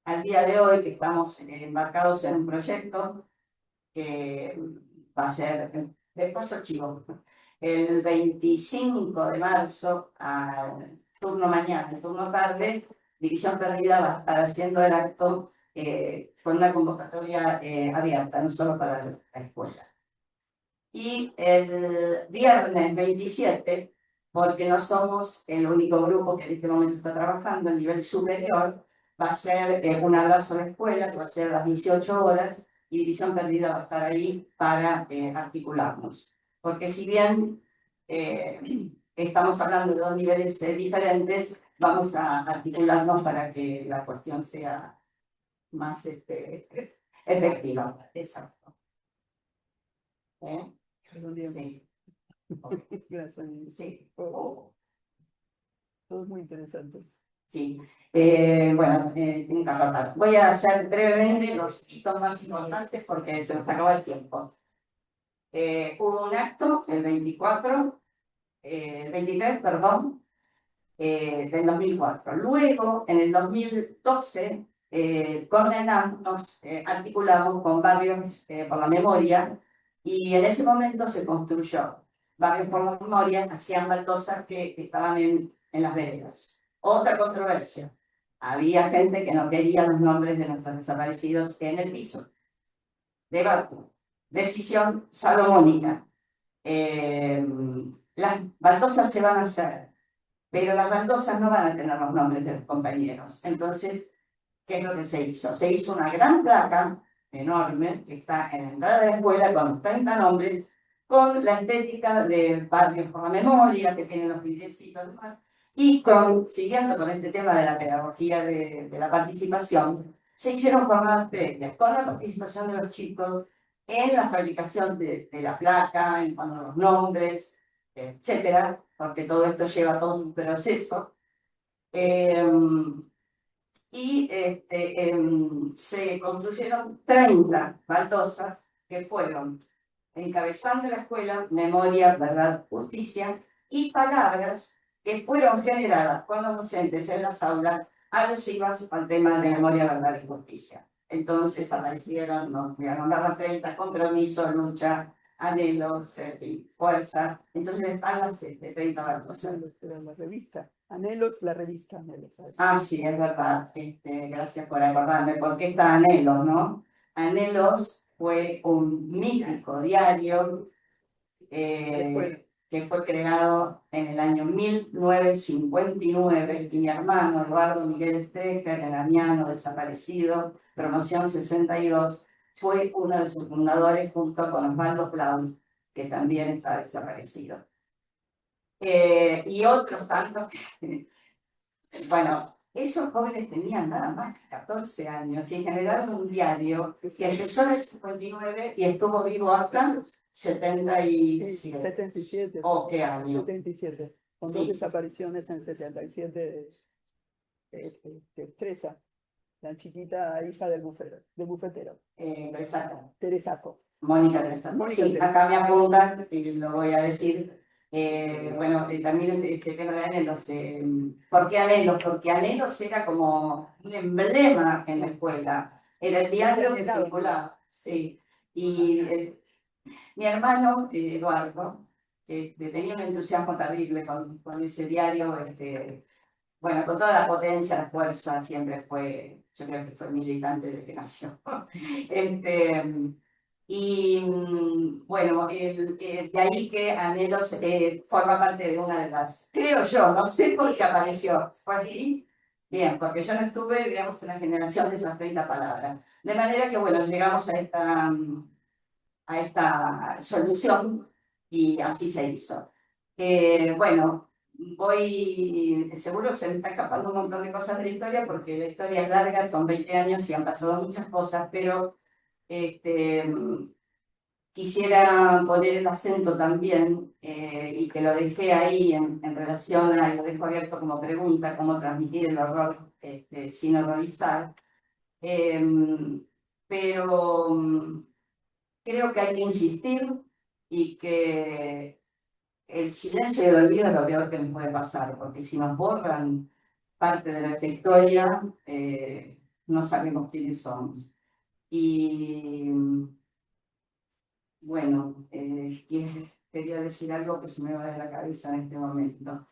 al día de hoy que estamos embarcados en un proyecto que va a ser, después archivo, el 25 de marzo, al turno mañana, el turno tarde, División Perdida va a estar haciendo el acto con una convocatoria abierta, no solo para la escuela. Y el viernes 27, porque no somos el único grupo que en este momento está trabajando a nivel superior, va a ser un abrazo a la escuela, que va a ser a las 18 horas, y División Perdida va a estar ahí para articularnos. Porque si bien estamos hablando de dos niveles diferentes, vamos a articularnos para que la cuestión sea más efectiva. Exacto. Sí. Gracias. Sí. Todo es muy interesante. Sí. Bueno, tengo que acortar. Voy a hacer brevemente los hitos más importantes porque se nos acaba el tiempo. Hubo un acto el 23, perdón, del 2004. Luego, en el 2012, con ENAM nos articulamos con Barrios por la Memoria y en ese momento se construyó Barrios por la Memoria, hacían baldosas que estaban en las veredas. Otra controversia, había gente que no quería los nombres de nuestros desaparecidos en el piso. Debate, decisión salomónica. Las baldosas se van a hacer, pero las baldosas no van a tener los nombres de los compañeros. Entonces, ¿qué es lo que se hizo? Se hizo una gran placa enorme que está en la entrada de la escuela con 30 nombres, con la estética de Barrios por la Memoria, que tienen los vidriecitos y siguiendo con este tema de la pedagogía de la participación, se hicieron jornadas previas con la participación de los chicos en la fabricación de la placa, en cuanto a los nombres, etcétera, porque todo esto lleva todo un proceso. Y se construyeron 30 baldosas que fueron encabezando la escuela, memoria, verdad, justicia, y palabras que fueron generadas con los docentes en las aulas alusivas al tema de memoria, verdad y justicia. Entonces aparecieron, no voy a nombrar las 30, compromiso, lucha, anhelos, fuerza. Entonces están las 30 baldosas. La revista. Anhelos, la revista Anhelos. Ah, sí, es verdad. Gracias por acordarme, porque está Anhelos, ¿no? Anhelos fue un mítico diario que fue creado en el año 1959 y mi hermano Eduardo Miguel Estreja, el enaniano desaparecido, promoción 62, fue uno de sus fundadores junto con Osvaldo Plaul, que también está desaparecido. Y otros tantos que... Bueno, esos jóvenes tenían nada más que 14 años y generaron un diario que empezó en el 59 y estuvo vivo hasta 77. 77. ¿O qué año? 77. Con Sí. dos desapariciones en 77 de Teresa, la chiquita hija del bufetero. Teresaco. Mónica Teresa. Mónica Sí, Teresa. acá me apuntan y lo voy a decir. Bueno, también este tema de anhelos. ¿Por qué anhelos? Porque anhelos era como un emblema en la escuela. Era el diario que circulaba. Sí. Y mi hermano, Eduardo, tenía un entusiasmo terrible con ese diario. Bueno, con toda la potencia, la fuerza, siempre fue, yo creo que fue militante desde que nació. Bueno, de ahí que Anhelos forma parte de una de las, creo yo, no sé por qué apareció, ¿fue así? Bien, porque yo no estuve, digamos, en la generación de esas 30 palabras. De manera que, bueno, llegamos a esta solución y así se hizo. Bueno, seguro se me está escapando un montón de cosas de la historia porque la historia es larga, son 20 años y han pasado muchas cosas, pero quisiera poner el acento también y que lo dejé ahí en relación a, lo dejo abierto como pregunta, cómo transmitir el horror sin horrorizar. Pero creo que hay que insistir y que el silencio y el olvido es lo peor que nos puede pasar, porque si nos borran parte de nuestra historia, no sabemos quiénes somos. Y bueno, quería decir algo que se me va de la cabeza en este momento.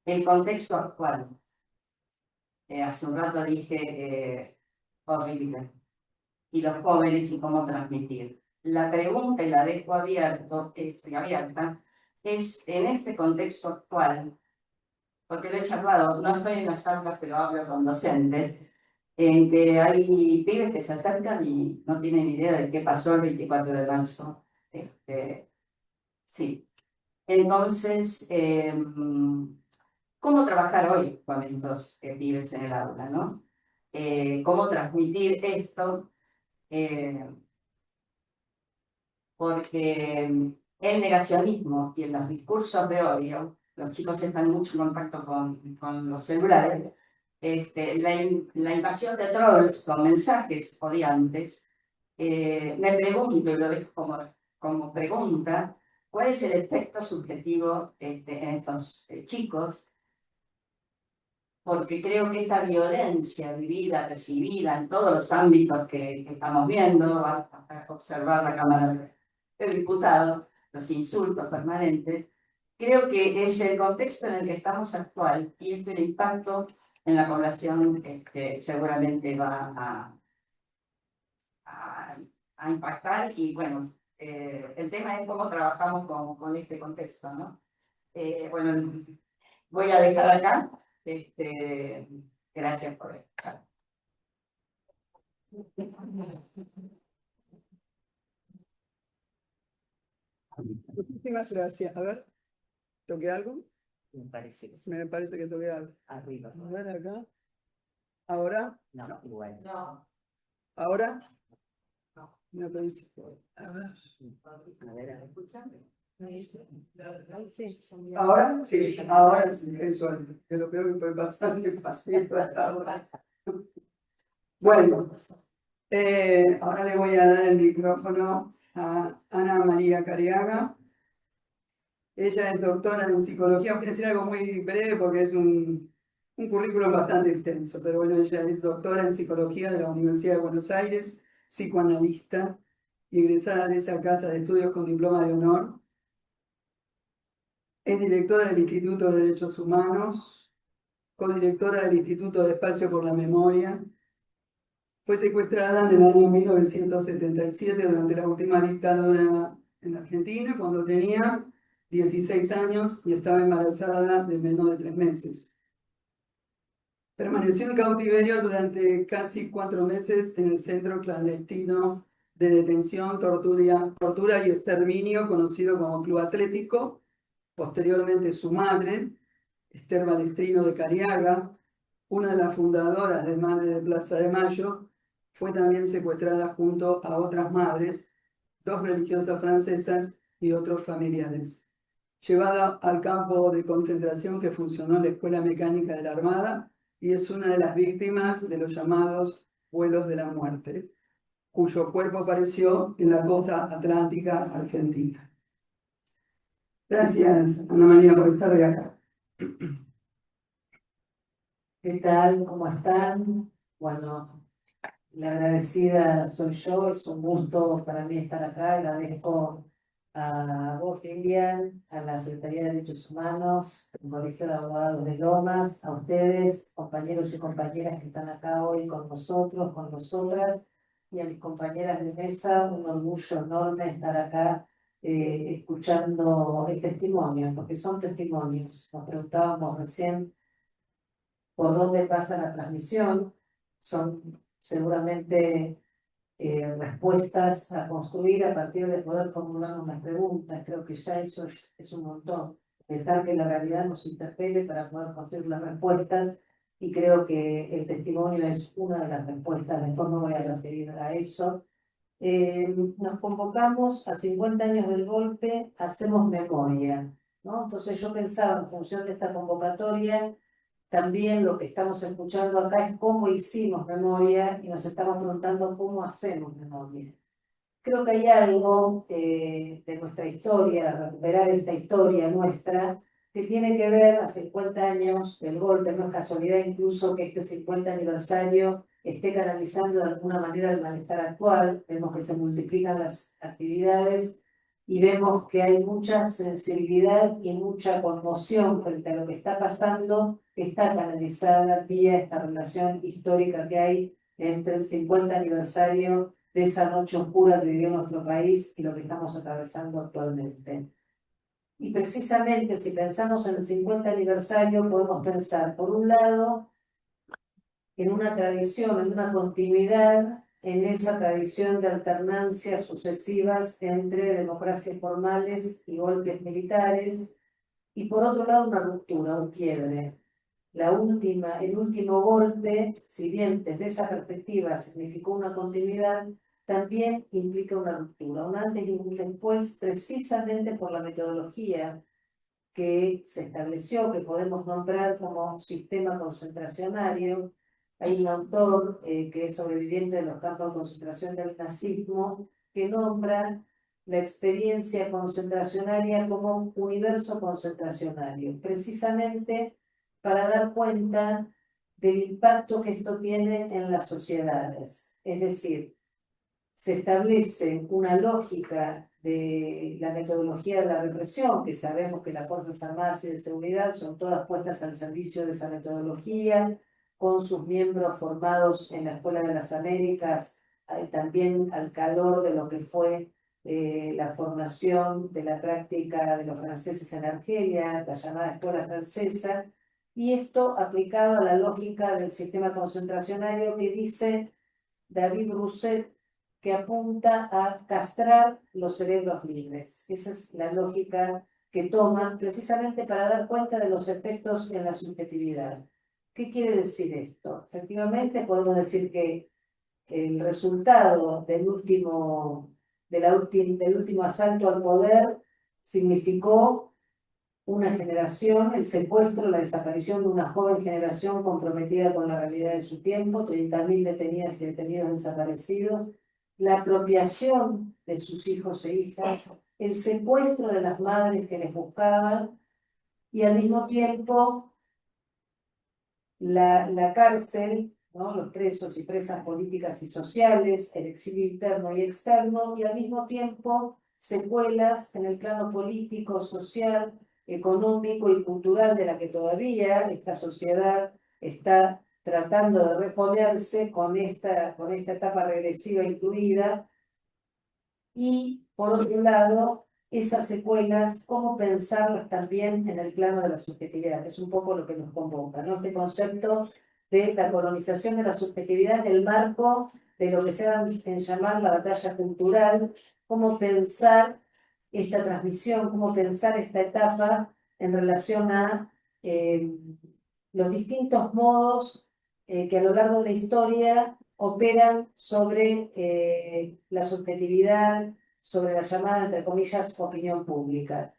El contexto actual. Hace un rato dije horrible. Y los jóvenes y cómo transmitir. La pregunta, y la dejo abierta, es en este contexto actual, porque lo he charlado, no estoy en las aulas, pero hablo con docentes, en que hay pibes que se acercan y no tienen idea de qué pasó el 24 de marzo. Sí. Entonces, ¿cómo trabajar hoy con estos pibes en el aula, no? ¿Cómo transmitir esto? Porque el negacionismo y en los discursos de odio, los chicos están mucho en contacto con los celulares, la invasión de trolls con mensajes odiantes, me pregunto, y lo dejo como pregunta, ¿cuál es el efecto subjetivo en estos chicos? Porque creo que esta violencia vivida, recibida en todos los ámbitos que estamos viendo, hasta observar la Cámara de Diputados, los insultos permanentes, creo que es el contexto en el que estamos actual y el impacto en la población seguramente va a impactar y bueno, el tema es cómo trabajamos con este contexto, ¿no? Bueno, voy a dejar acá. Gracias por estar. Muchísimas gracias. A ver, ¿toqué algo? Me parece que sí. Me parece que toqué algo. Arriba. A ver acá. ¿Ahora? No, igual. No. ¿Ahora? No. Me parece. A ver. A ver, escúchame. ¿Ahora? Sí, ahora sí, eso es lo peor que puede pasar, que pase hasta ahora. Bueno, ahora le voy a dar el micrófono a Ana María Cariaga. Ella es doctora en psicología, voy a decir algo muy breve porque es un currículum bastante extenso, pero bueno, ella es doctora en psicología de la Universidad de Buenos Aires, psicoanalista y egresada de esa casa de estudios con diploma de honor. Es directora del Instituto de Derechos Humanos, codirectora del Instituto de Espacio por la Memoria. Fue secuestrada en el año 1977 durante la última dictadura en Argentina, cuando tenía 16 años y estaba embarazada de menos de 3 meses. Permaneció en cautiverio durante casi 4 meses en el centro clandestino de detención, tortura y exterminio conocido como Club Atlético. Posteriormente su madre, Esther Balestrino de Cariaga, una de las fundadoras de Madre de Plaza de Mayo, fue también secuestrada junto a otras madres, 2 religiosas francesas y otros familiares. Llevada al campo de concentración que funcionó en la Escuela Mecánica de la Armada y es una de las víctimas de los llamados vuelos de la muerte, cuyo cuerpo apareció en la costa atlántica argentina. Gracias, Ana María, por estar hoy acá. ¿Qué tal? ¿Cómo están? Bueno, la agradecida soy yo, es un gusto para mí estar acá. Agradezco a vos, Lilian, a la Secretaría de Derechos Humanos, al Colegio de Abogados de Lomas, a ustedes, compañeros y compañeras que están acá hoy con nosotros, con nosotras, y a mis compañeras de mesa. Un orgullo enorme estar acá escuchando el testimonio, porque son testimonios. Nos preguntábamos recién por dónde pasa la transmisión, son seguramente respuestas a construir a partir de poder formular unas preguntas. Creo que ya eso es un montón, dejar que la realidad nos interpele para poder construir las respuestas, y creo que el testimonio es una de las respuestas. Después me voy a referir a eso. Nos convocamos a 50 años del golpe, hacemos memoria, ¿no? Entonces yo pensaba, en función de esta convocatoria, también lo que estamos escuchando acá es cómo hicimos memoria, y nos estamos preguntando cómo hacemos memoria. Creo que hay algo de nuestra historia, recuperar esta historia nuestra, que tiene que ver a 50 años del golpe. No es casualidad incluso que este 50 aniversario esté canalizando de alguna manera el malestar actual. Vemos que se multiplican las actividades y vemos que hay mucha sensibilidad y mucha conmoción frente a lo que está pasando, que está canalizada vía esta relación histórica que hay entre el 50 aniversario de esa noche oscura que vivió nuestro país y lo que estamos atravesando actualmente. Y precisamente si pensamos en el 50 aniversario, podemos pensar, por un lado, en una tradición, en una continuidad, en esa tradición de alternancias sucesivas entre democracias formales y golpes militares, y por otro lado una ruptura, un quiebre. El último golpe, si bien desde esa perspectiva significó una continuidad, también implica una ruptura, un antes y un después, precisamente por la metodología que se estableció, que podemos nombrar como sistema concentracionario. Hay un autor que es sobreviviente de los campos de concentración del nazismo, que nombra la experiencia concentracionaria como universo concentracionario, precisamente para dar cuenta del impacto que esto tiene en las sociedades. Es decir, se establece una lógica de la metodología de la represión, que sabemos que las Fuerzas Armadas y de Seguridad son todas puestas al servicio de esa metodología, con sus miembros formados en la Escuela de las Américas, también al calor de lo que fue la formación de la práctica de los franceses en Argelia, la llamada Escuela Francesa, y esto aplicado a la lógica del sistema concentracionario que dice David Rousset, que apunta a castrar los cerebros libres. Esa es la lógica que toma precisamente para dar cuenta de los efectos en la subjetividad. ¿Qué quiere decir esto? Efectivamente, podemos decir que el resultado del último asalto al poder significó una generación, el secuestro, la desaparición de una joven generación comprometida con la realidad de su tiempo, 30.000 detenidas y detenidos desaparecidos, la apropiación de sus hijos e hijas, el secuestro de las madres que les buscaban, y al mismo tiempo la cárcel, ¿no? Los presos y presas políticas y sociales, el exilio interno y externo, y al mismo tiempo secuelas en el plano político, social, económico y cultural de la que todavía esta sociedad está tratando de reponerse con esta etapa regresiva incluida. Y por otro lado, esas secuelas, cómo pensarlas también en el plano de la subjetividad, que es un poco lo que nos convoca, ¿no? Este concepto de la colonización de la subjetividad en el marco de lo que se da en llamar la batalla cultural, cómo pensar esta transmisión, cómo pensar esta etapa en relación a los distintos modos que a lo largo de la historia operan sobre la subjetividad, sobre la llamada, entre comillas, opinión pública.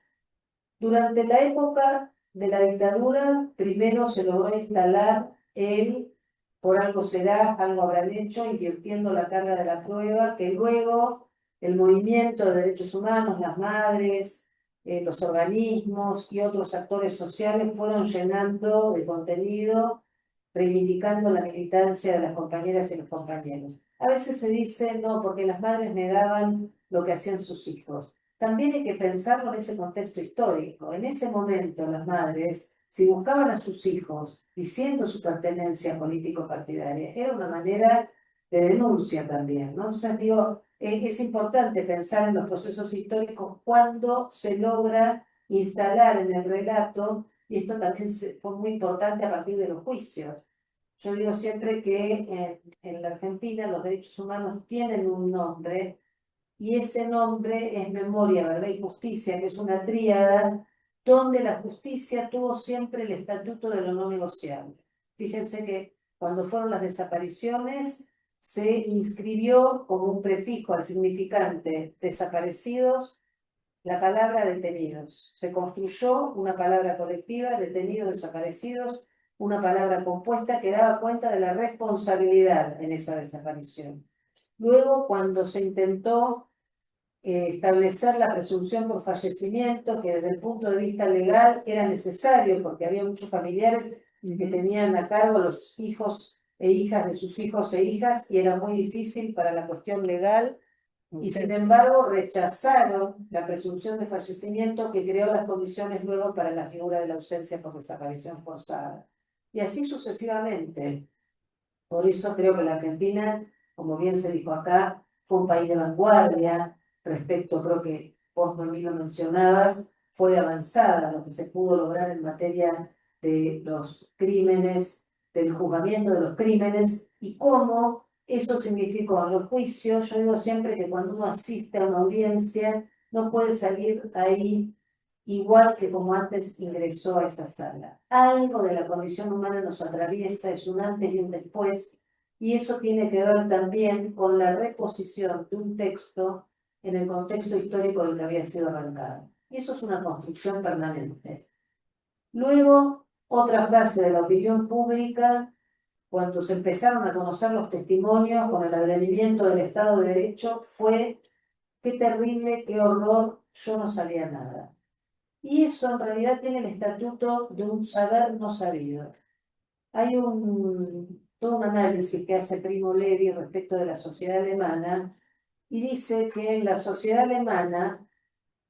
Durante la época de la dictadura, primero se logró instalar el por algo será, algo habrán hecho, invirtiendo la carga de la prueba, que luego el movimiento de derechos humanos, las madres, los organismos y otros actores sociales fueron llenando de contenido, reivindicando la militancia de las compañeras y los compañeros. A veces se dice, no, porque las madres negaban lo que hacían sus hijos. También hay que pensarlo en ese contexto histórico. En ese momento las madres, si buscaban a sus hijos diciendo su pertenencia político-partidaria, era una manera de denuncia también, ¿no? Entonces digo, es importante pensar en los procesos históricos cuando se logra instalar en el relato, y esto también fue muy importante a partir de los juicios. Yo digo siempre que en la Argentina los derechos humanos tienen un nombre, y ese nombre es memoria, verdad y justicia, que es una tríada donde la justicia tuvo siempre el estatuto de lo no negociable. Fíjense que cuando fueron las desapariciones, se inscribió como un prefijo al significante desaparecidos la palabra detenidos. Se construyó una palabra colectiva, detenidos, desaparecidos, una palabra compuesta que daba cuenta de la responsabilidad en esa desaparición. Luego, cuando se intentó establecer la presunción por fallecimiento, que desde el punto de vista legal era necesario, porque había muchos familiares que tenían a cargo los hijos e hijas de sus hijos e hijas, y era muy difícil para la cuestión legal, y sin embargo rechazaron la presunción de fallecimiento, que creó las condiciones luego para la figura de la ausencia por desaparición forzada. Y así sucesivamente. Por eso creo que la Argentina, como bien se dijo acá, fue un país de vanguardia respecto, creo que vos, Noemí, lo mencionabas, fue de avanzada lo que se pudo lograr en materia de los crímenes, del juzgamiento de los crímenes, y cómo eso significó en los juicios. Yo digo siempre que cuando uno asiste a una audiencia, no puede salir ahí igual que como antes ingresó a esa sala. Algo de la condición humana nos atraviesa, es un antes y un después, y eso tiene que ver también con la reposición de un texto en el contexto histórico del que había sido arrancado. Y eso es una construcción permanente. Luego, otra frase de la opinión pública, cuando se empezaron a conocer los testimonios con el advenimiento del Estado de Derecho, fue: qué terrible, qué horror, yo no sabía nada. Y eso en realidad tiene el estatuto de un saber no sabido. Hay todo un análisis que hace Primo Levi respecto de la sociedad alemana, y dice que en la sociedad alemana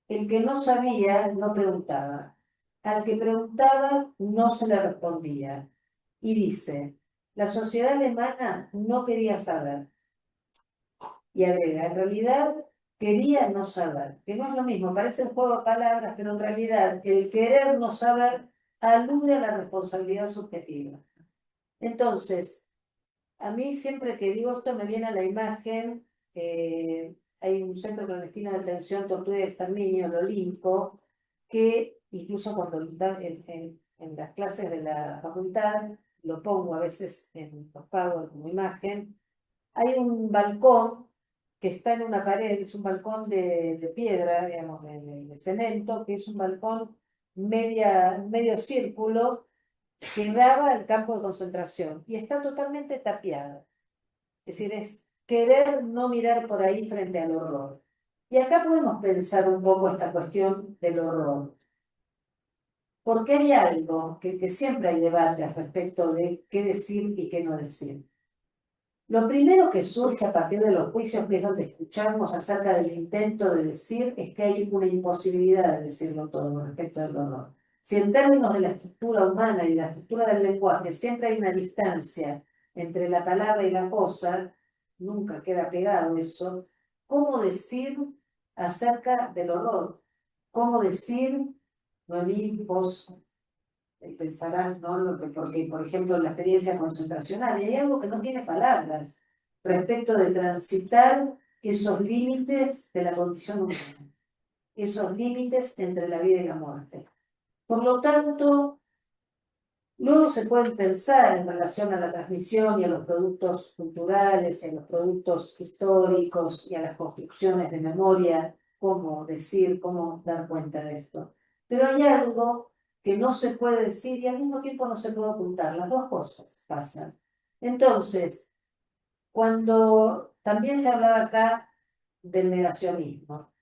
el que no sabía no preguntaba, al que preguntaba no se le respondía. Y dice, la sociedad alemana no quería saber. Y agrega, en realidad quería no saber, que no es lo mismo, parece un juego de palabras, pero en realidad el querer no saber alude a la responsabilidad subjetiva. Entonces, a mí siempre que digo esto me viene a la imagen, hay un centro clandestino de detención, tortura y exterminio, el Olimpo, que incluso cuando en las clases de la facultad, lo pongo a veces en los PowerPoint como imagen, hay un balcón que está en una pared, es un balcón de piedra, digamos, de cemento, que es un balcón medio círculo que daba al campo de concentración, y está totalmente tapiado. Es decir, es querer no mirar por ahí frente al horror. Y acá podemos pensar un poco esta cuestión del horror. Porque hay algo que siempre hay debates respecto de qué decir y qué no decir. Lo primero que surge a partir de los juicios, que es donde escuchamos acerca del intento de decir, es que hay una imposibilidad de decirlo todo respecto del horror. Si en términos de la estructura humana y la estructura del lenguaje siempre hay una distancia entre la palabra y la cosa, nunca queda pegado eso, ¿cómo decir acerca del horror? ¿Cómo decir, Noemí, vos pensarán, ¿no? Porque, por ejemplo, en la experiencia concentracional hay algo que no tiene palabras respecto de transitar esos límites de la condición humana, esos límites entre la vida y la muerte. Por lo tanto, Luego se pueden pensar en relación a la transmisión y a los productos culturales, a los productos históricos y a las construcciones de memoria, cómo decir, cómo dar cuenta de esto. Pero hay algo que no se puede decir y al mismo tiempo no se puede ocultar. Las dos cosas pasan. Entonces, cuando también se hablaba acá del negacionismo,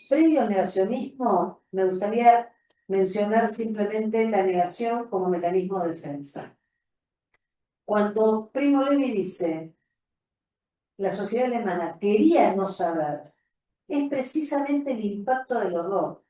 previo al negacionismo, me gustaría mencionar simplemente la negación como mecanismo de defensa. Cuando Primo Levi dice, la sociedad alemana quería no saber, es precisamente el impacto del horror.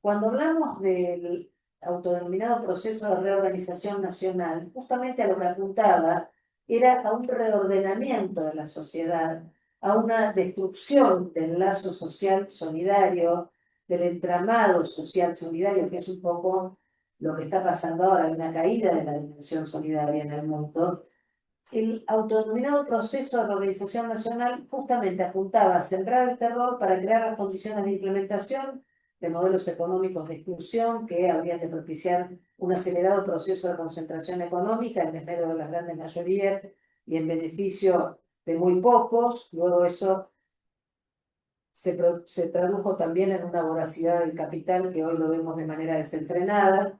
Cuando hablamos del autodenominado proceso de reorganización nacional, justamente a lo que apuntaba era a un reordenamiento de la sociedad, a una destrucción del lazo social solidario, del entramado social solidario, que es un poco lo que está pasando ahora, hay una caída de la dimensión solidaria en el mundo. El autodenominado proceso de reorganización nacional justamente apuntaba a sembrar el terror para crear las condiciones de implementación de modelos económicos de exclusión que habrían de propiciar un acelerado proceso de concentración económica en desmedro de las grandes mayorías y en beneficio de muy pocos. Luego eso se tradujo también en una voracidad del capital que hoy lo vemos de manera desenfrenada.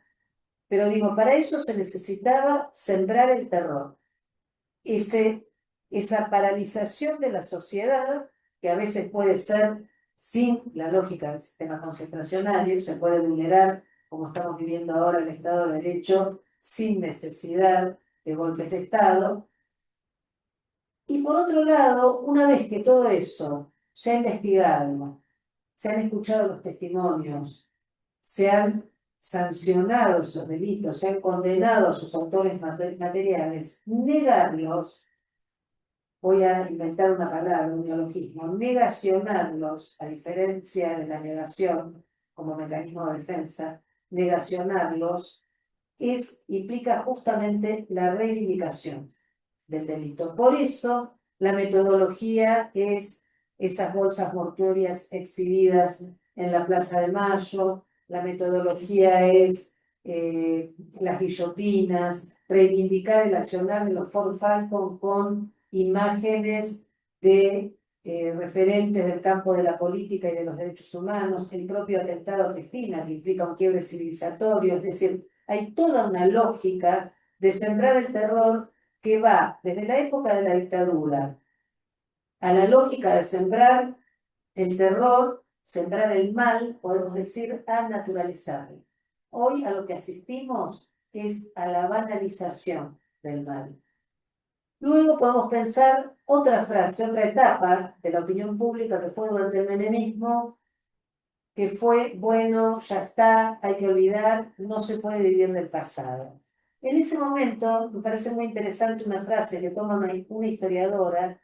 Pero digo, para eso se necesitaba sembrar el terror. Esa paralización de la sociedad, que a veces puede ser sin la lógica del sistema concentracionario, se puede vulnerar, como estamos viviendo ahora, el Estado de Derecho, sin necesidad de golpes de Estado. Y por otro lado, una vez que todo eso se ha investigado, se han escuchado los testimonios, se han sancionado esos delitos, se han condenado a sus autores materiales, negarlos, voy a inventar una palabra, un neologismo, negacionarlos, a diferencia de la negación como mecanismo de defensa, negacionarlos implica justamente la reivindicación del delito. Por eso la metodología es esas bolsas mortuorias exhibidas en la Plaza de Mayo, la metodología es las guillotinas, reivindicar el accionar de los Ford Falcon con imágenes de referentes del campo de la política y de los derechos humanos, el propio atentado a Cristina, que implica un quiebre civilizatorio, es decir, hay toda una lógica de sembrar el terror que va desde la época de la dictadura a la lógica de sembrar el terror, sembrar el mal, podemos decir, a naturalizarlo. Hoy a lo que asistimos es a la banalización del mal. Luego podemos pensar otra frase, otra etapa de la opinión pública que fue durante el menemismo, que fue, bueno, ya está, hay que olvidar, no se puede vivir del pasado. En ese momento me parece muy interesante una frase que toma una historiadora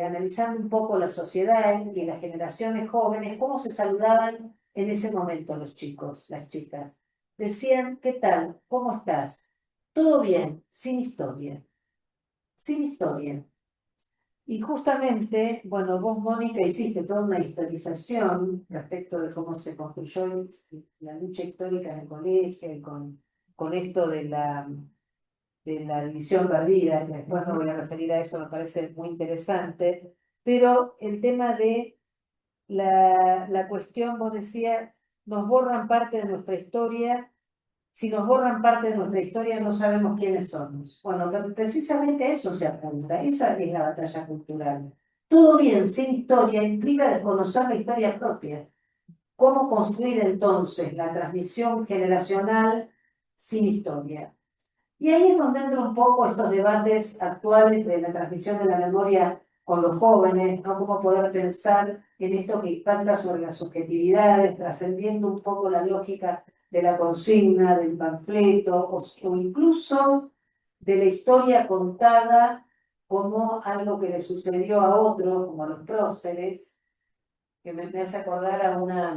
analizando un poco la sociedad y las generaciones jóvenes, cómo se saludaban en ese momento los chicos, las chicas. Decían, ¿qué tal? ¿Cómo estás? Todo bien, sin historia. Sin historia. Y justamente, bueno, vos, Mónica, hiciste toda una historización respecto de cómo se construyó la lucha histórica en el colegio y con esto de la división perdida, que después me voy a referir a eso, me parece muy interesante, pero el tema de la cuestión, vos decías, nos borran parte de nuestra historia. Si nos borran parte de nuestra historia, no sabemos quiénes somos. Bueno, precisamente a eso se apunta. Esa es la batalla cultural. Todo bien sin historia implica desconocer la historia propia. ¿Cómo construir entonces la transmisión generacional sin historia? Y ahí es donde entran un poco estos debates actuales de la transmisión de la memoria con los jóvenes, ¿no? Cómo poder pensar en esto que impacta sobre las subjetividades, trascendiendo un poco la lógica de la consigna, del panfleto, o incluso de la historia contada como algo que le sucedió a otro, como a los próceres, que me hace acordar a una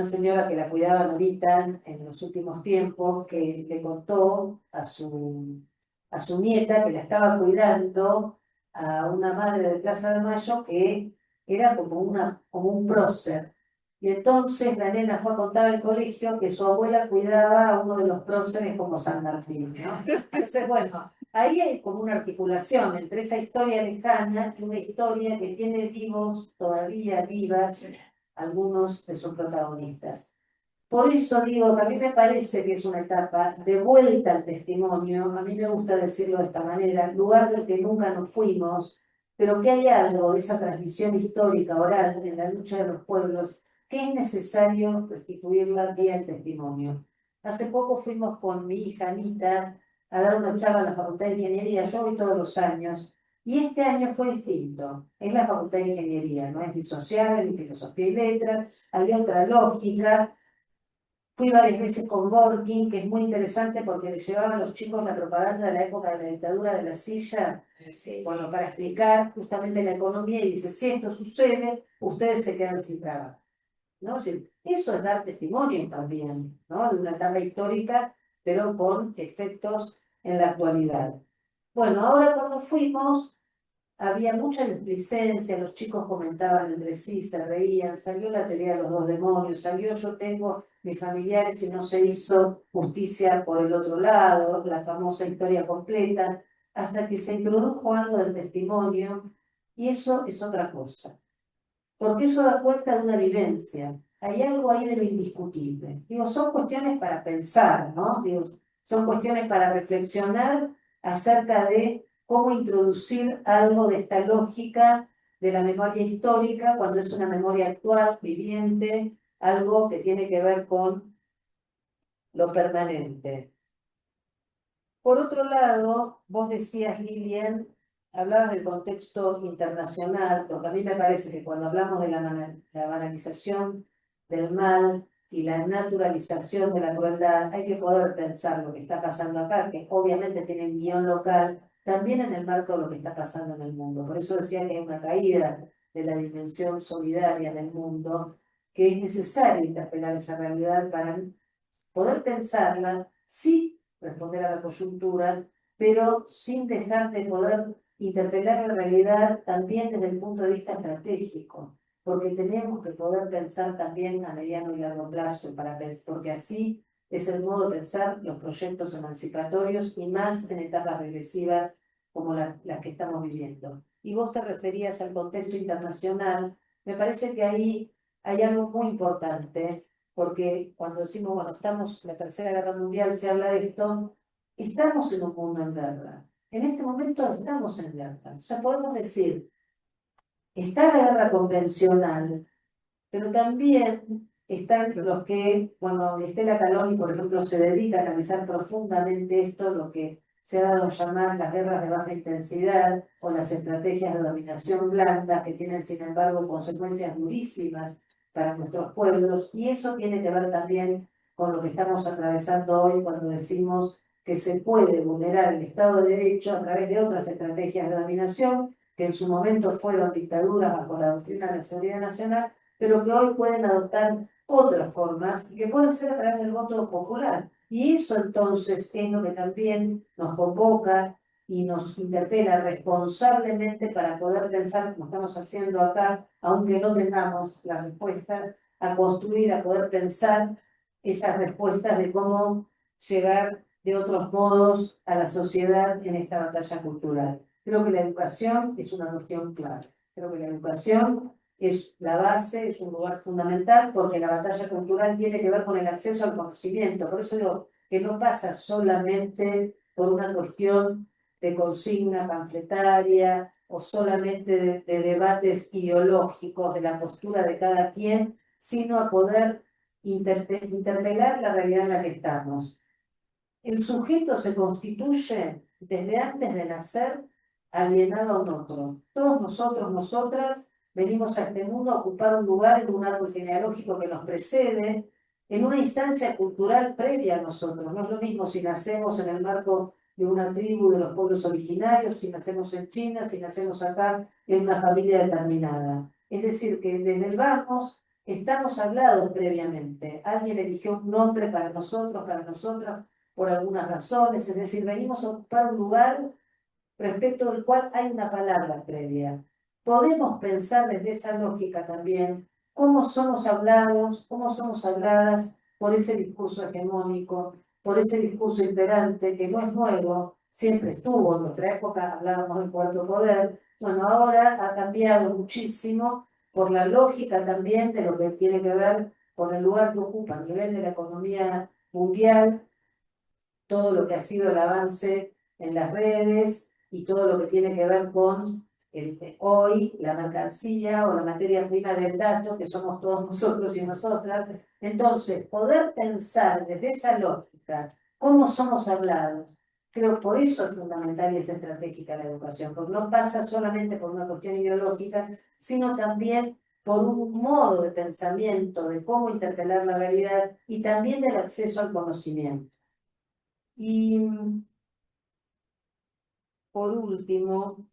señora que la cuidaban ahorita en los últimos tiempos, que le contó a su nieta que la estaba cuidando a una madre de Plaza de Mayo que era como un prócer. Y entonces la nena fue a contar al colegio que su abuela cuidaba a uno de los próceres como San Martín, ¿no? Entonces, bueno, ahí hay como una articulación entre esa historia lejana y una historia que tiene vivos, todavía vivas, algunos de sus protagonistas. Por eso digo que a mí me parece que es una etapa de vuelta al testimonio, a mí me gusta decirlo de esta manera, lugar del que nunca nos fuimos, pero que hay algo de esa transmisión histórica oral en la lucha de los pueblos que es necesario restituirla vía el testimonio. Hace poco fuimos con mi hija Anita a dar una charla en la Facultad de Ingeniería, yo voy todos los años, y este año fue distinto. Es la Facultad de Ingeniería, no es ni social, ni filosofía y letras, había otra lógica. Fui varias veces con Borkin, que es muy interesante porque le llevaban a los chicos la propaganda de la época de la dictadura de la silla, bueno, para explicar justamente la economía y dice, si esto sucede, ustedes se quedan sin trabajo. ¿No? Eso es dar testimonio también, ¿no? De una etapa histórica, pero con efectos en la actualidad. Bueno, ahora cuando fuimos, había mucha displicencia, los chicos comentaban entre sí, se reían, salió la teoría de los dos demonios, salió yo tengo mis familiares y no se hizo justicia por el otro lado, la famosa historia completa, hasta que se introdujo algo del testimonio, y eso es otra cosa, porque eso da cuenta de una vivencia, hay algo ahí de lo indiscutible. Digo, son cuestiones para pensar, ¿no? Digo, son cuestiones para reflexionar acerca de cómo introducir algo de esta lógica de la memoria histórica cuando es una memoria actual, viviente, algo que tiene que ver con lo permanente. Por otro lado, vos decías, Lilian, hablabas del contexto internacional, porque a mí me parece que cuando hablamos de la banalización del mal y la naturalización de la crueldad, hay que poder pensar lo que está pasando acá, que obviamente tiene un guión local, también en el marco de lo que está pasando en el mundo. Por eso decía que hay una caída de la dimensión solidaria en el mundo, que es necesario interpelar esa realidad para poder pensarla, sí responder a la coyuntura, pero sin dejar de poder interpelar la realidad también desde el punto de vista estratégico, porque tenemos que poder pensar también a mediano y largo plazo, porque así es el modo de pensar los proyectos emancipatorios y más en etapas regresivas como las que estamos viviendo. Y vos te referías al contexto internacional, me parece que ahí hay algo muy importante porque cuando decimos, bueno, estamos en la Tercera Guerra Mundial, se habla de esto, estamos en un mundo en guerra. En este momento estamos en guerra. O sea, podemos decir, está la guerra convencional, pero también están los que, cuando Estela Caloni, por ejemplo, se dedica a analizar profundamente esto, lo que se ha dado a llamar las guerras de baja intensidad o las estrategias de dominación blanda, que tienen, sin embargo, consecuencias durísimas para nuestros pueblos, y eso tiene que ver también con lo que estamos atravesando hoy cuando decimos que se puede vulnerar el Estado de Derecho a través de otras estrategias de dominación, que en su momento fueron dictaduras bajo la doctrina de la seguridad nacional, pero que hoy pueden adoptar otras formas y que pueden ser a través del voto popular. Y eso entonces es lo que también nos convoca y nos interpela responsablemente para poder pensar, como estamos haciendo acá, aunque no tengamos las respuestas, a construir, a poder pensar esas respuestas de cómo llegar de otros modos a la sociedad en esta batalla cultural. Creo que la educación es una cuestión clave. Creo que la educación es la base, es un lugar fundamental, porque la batalla cultural tiene que ver con el acceso al conocimiento. Por eso digo que no pasa solamente por una cuestión de consigna panfletaria o solamente de debates ideológicos de la postura de cada quien, sino a poder interpelar la realidad en la que estamos. El sujeto se constituye desde antes de nacer alienado a un otro. Todos nosotros, nosotras, venimos a este mundo a ocupar un lugar en un árbol genealógico que nos precede, en una instancia cultural previa a nosotros. No es lo mismo si nacemos en el marco de una tribu de los pueblos originarios, si nacemos en China, si nacemos acá en una familia determinada. Es decir, que desde el vamos estamos hablados previamente. Alguien eligió un nombre para nosotros, para nosotras, por algunas razones, es decir, venimos a ocupar un lugar respecto del cual hay una palabra previa. Podemos pensar desde esa lógica también cómo somos hablados, cómo somos habladas por ese discurso hegemónico, por ese discurso imperante que no es nuevo, siempre estuvo. En nuestra época hablábamos del cuarto poder. Bueno, ahora ha cambiado muchísimo por la lógica también de lo que tiene que ver con el lugar que ocupa a nivel de la economía mundial, todo lo que ha sido el avance en las redes y todo lo que tiene que ver con hoy la mercancía o la materia prima del dato, que somos todos nosotros y nosotras. Entonces, poder pensar desde esa lógica cómo somos hablados, creo por eso es fundamental y es estratégica la educación, porque no pasa solamente por una cuestión ideológica, sino también por un modo de pensamiento de cómo interpelar la realidad y también del acceso al conocimiento. Y por último,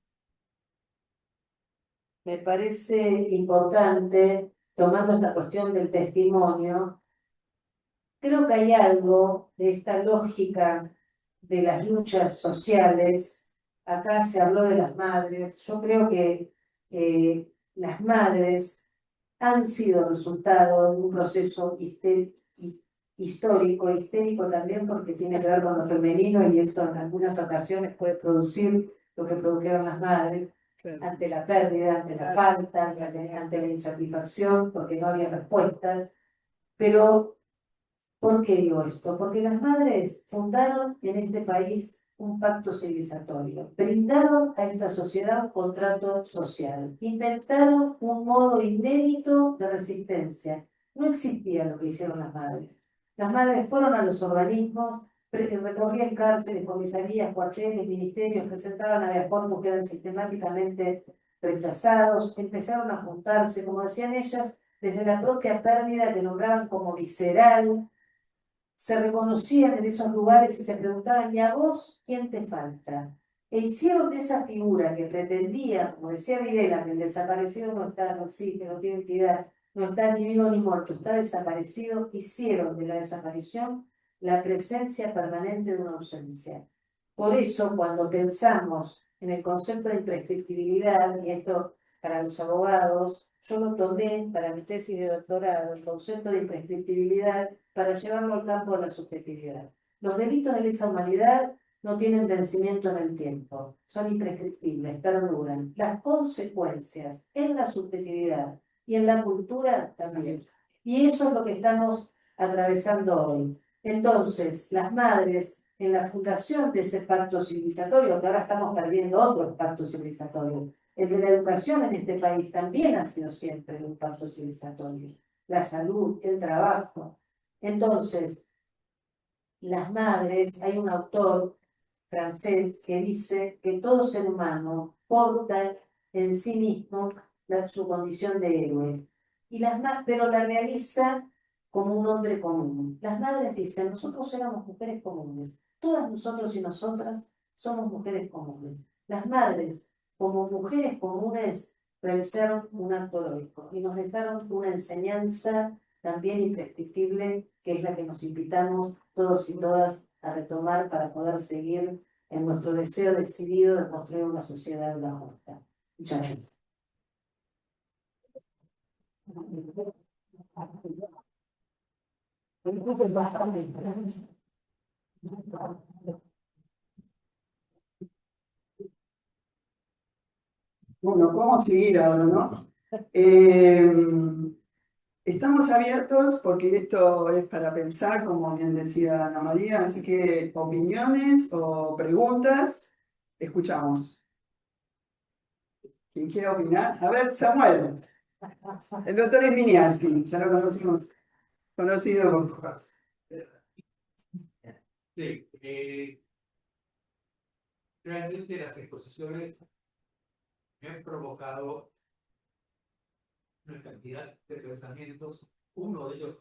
me parece importante, tomando esta cuestión del testimonio, creo que hay algo de esta lógica de las luchas sociales. Acá se habló de las madres. Yo creo que las madres han sido resultado de un proceso histórico, histérico también, porque tiene que ver con lo femenino y eso en algunas ocasiones puede producir lo que produjeron las madres ante la pérdida, ante la falta, ante la insatisfacción, porque no había respuestas. Pero ¿por qué digo esto? Porque las madres fundaron en este país un pacto civilizatorio, brindaron a esta sociedad un contrato social, inventaron un modo inédito de resistencia. No existía lo que hicieron las madres. Las madres fueron a los organismos, recorrían cárceles, comisarías, cuarteles, ministerios, presentaban habeas corpus que eran sistemáticamente rechazados, empezaron a juntarse, como decían ellas, desde la propia pérdida que nombraban como visceral, se reconocían en esos lugares y se preguntaban, ¿y a vos quién te falta? E hicieron de esa figura que pretendía, como decía Videla, que el desaparecido no está, no existe, no tiene entidad, no está ni vivo ni muerto, está desaparecido, hicieron de la desaparición la presencia permanente de una ausencia. Por eso, cuando pensamos en el concepto de imprescriptibilidad, y esto para los abogados, yo lo tomé para mi tesis de doctorado, el concepto de imprescriptibilidad, para llevarlo al campo de la subjetividad. Los delitos de lesa humanidad no tienen vencimiento en el tiempo, son imprescriptibles, perduran. Las consecuencias en la subjetividad y en la cultura también. Y eso es lo que estamos atravesando hoy. Entonces, las madres, en la fundación de ese pacto civilizatorio, que ahora estamos perdiendo otros pactos civilizatorios, el de la educación en este país también ha sido siempre un pacto civilizatorio. La salud, el trabajo. Entonces, las madres, hay un autor francés que dice que todo ser humano porta en sí mismo su condición de héroe, pero la realiza como un hombre común. Las madres dicen, nosotros éramos mujeres comunes, todas nosotros y nosotras somos mujeres comunes. Las madres, como mujeres comunes, realizaron un acto heroico y nos dejaron una enseñanza también imprescriptible, que es la que nos invitamos todos y todas a retomar para poder seguir en nuestro deseo decidido de construir una sociedad más justa. Muchas gracias. Bueno, ¿cómo seguir ahora, no? Estamos abiertos porque esto es para pensar, como bien decía Ana María, así que opiniones o preguntas, escuchamos. ¿Quién quiere opinar? A ver, Samuel. El doctor Eminianski, ya lo conocimos, conocido por... Sí, realmente las exposiciones me han provocado una cantidad de pensamientos. Uno de ellos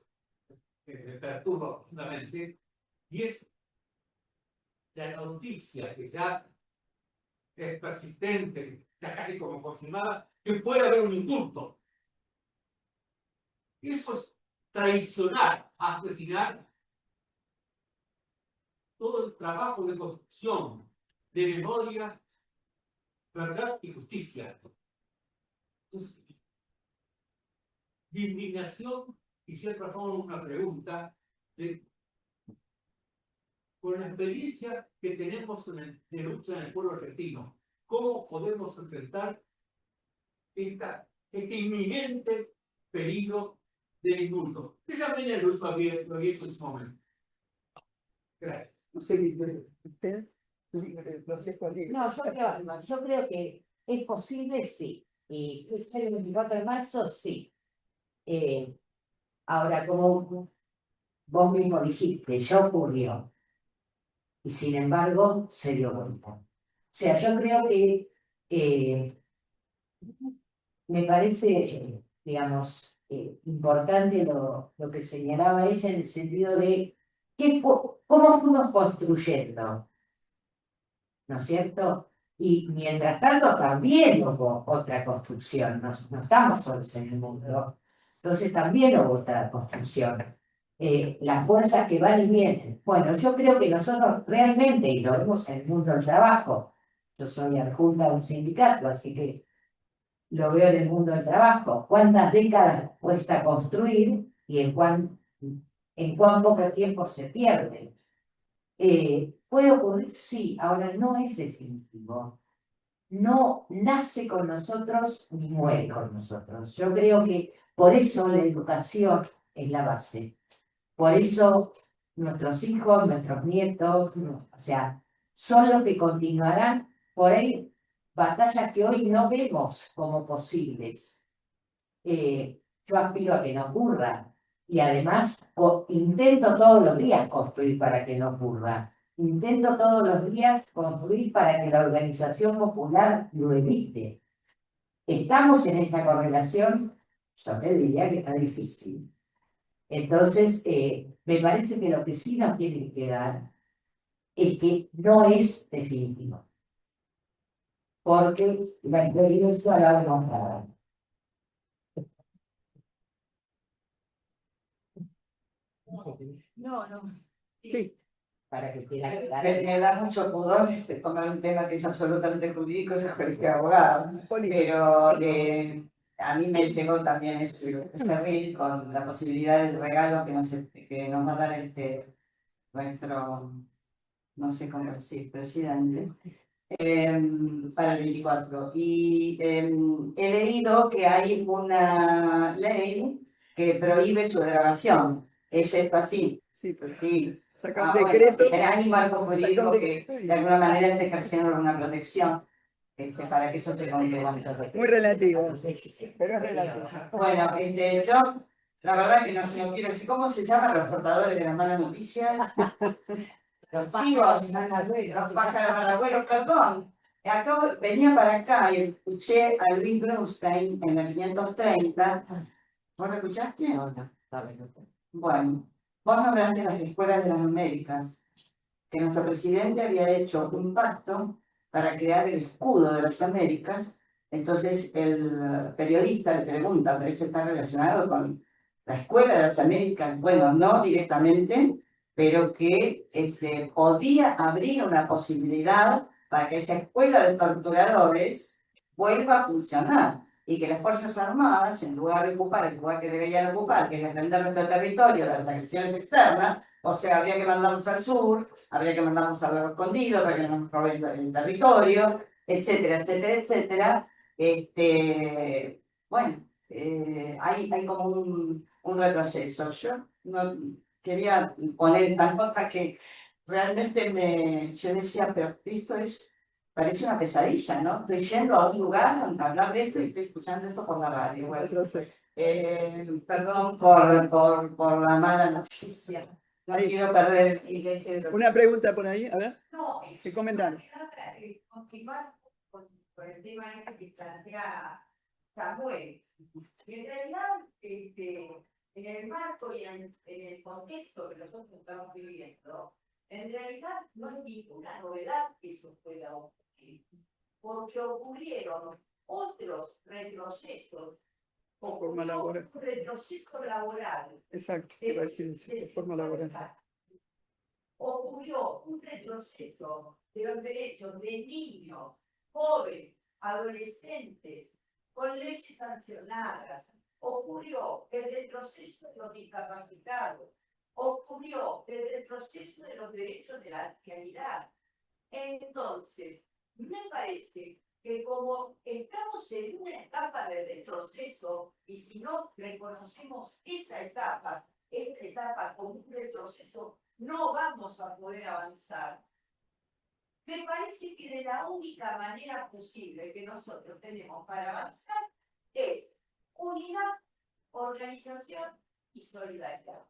me perturba profundamente y es la noticia que ya es persistente, ya casi como confirmada, que puede haber un indulto. Y eso es traicionar, asesinar todo el trabajo de construcción, de memoria, verdad y justicia. Entonces, indignación y siempre formo una pregunta de, con la experiencia que tenemos de lucha en el pueblo argentino, ¿cómo podemos enfrentar este inminente peligro del indulto? Que ya Menem lo había hecho en su momento. Gracias. No sé, usted, libre, los dejo libre. No, yo creo que es posible, sí. Y es el 24 de marzo, sí. Ahora, como vos mismo dijiste, ya ocurrió. Y sin embargo, se dio vuelta. O sea, yo creo que me parece, digamos, importante lo que señalaba ella en el sentido de cómo fuimos construyendo, ¿no es cierto? Y mientras tanto también hubo otra construcción, no estamos solos en el mundo, entonces también hubo otra construcción. Las fuerzas que van y vienen. Bueno, yo creo que nosotros realmente, y lo vemos en el mundo del trabajo, yo soy adjunta de un sindicato, así que lo veo en el mundo del trabajo, cuántas décadas cuesta construir y en cuán poco tiempo se pierde. Puede ocurrir, sí, ahora no es definitivo. No nace con nosotros ni muere con nosotros. Yo creo que por eso la educación es la base. Por eso nuestros hijos, nuestros nietos, o sea, son los que continuarán por ahí batallas que hoy no vemos como posibles. Yo aspiro a que no ocurra y además intento todos los días construir para que no ocurra. Intento todos los días construir para que la organización popular lo evite. Estamos en esta correlación, yo te diría que está difícil. Entonces, me parece que lo que sí nos tiene que quedar es que no es definitivo. Porque la experiencia la ha demostrado. No. Sí. Para que quiera quedar. Me da mucho pudor tomar un tema que es absolutamente jurídico, yo soy abogado, pero a mí me llegó también ese reel con la posibilidad del regalo que nos va a dar nuestro, no sé cómo decir, presidente, para el 24. Y he leído que hay una ley que prohíbe su grabación. ¿Es esto así? Sí, pero Sí. saca un Bueno, decreto. hay un marco jurídico que decreto y- de alguna manera está ejerciendo una protección para que eso se cumpla. Muy relativo, pero es relativo. Bueno, yo la verdad que no quiero decir cómo se llaman los portadores de las malas noticias. Los chivos, los pájaros malagüeros, perdón. Venía para acá y escuché a Luis Brunstein en la 530. ¿Vos lo escuchaste? No. Bueno, vos nombraste las escuelas de las Américas, que nuestro presidente había hecho un pacto para crear el escudo de las Américas. Entonces el periodista le pregunta, pero eso está relacionado con la escuela de las Américas. Bueno, no directamente, pero que podía abrir una posibilidad para que esa escuela de torturadores vuelva a funcionar y que las Fuerzas Armadas, en lugar de ocupar el lugar que deberían ocupar, que es defender nuestro territorio de las agresiones externas, o sea, habría que mandarlos al sur, habría que mandarnos al lago escondido para que no nos roben el territorio, etcétera, etcétera, etcétera. Bueno, hay como un retroceso. Yo no quería poner esta nota que realmente yo decía, pero esto parece una pesadilla, ¿no? Estoy yendo a un lugar a hablar de esto y estoy escuchando esto por la radio. Bueno, perdón por la mala noticia. No quiero perder el eje de Una pregunta por ahí, a ver, No, ¿qué comentario? continuar con el tema este que plantea Samuel. Y en realidad, en el marco y en el contexto que nosotros estamos viviendo, en realidad no es ninguna novedad que eso pueda ocurrir, porque ocurrieron otros retrocesos. Forma laboral. Un retroceso laboral. Exacto, quiero decir eso, de forma laboral. Ocurrió un retroceso de los derechos de niños, jóvenes, adolescentes, con leyes sancionadas, ocurrió el retroceso de los discapacitados, ocurrió el retroceso de los derechos de la ancianidad. Entonces, me parece que como estamos en una etapa de retroceso, y si no reconocemos esta etapa como un retroceso, no vamos a poder avanzar. Me parece que de la única manera posible que nosotros tenemos para avanzar es unidad, organización y solidaridad.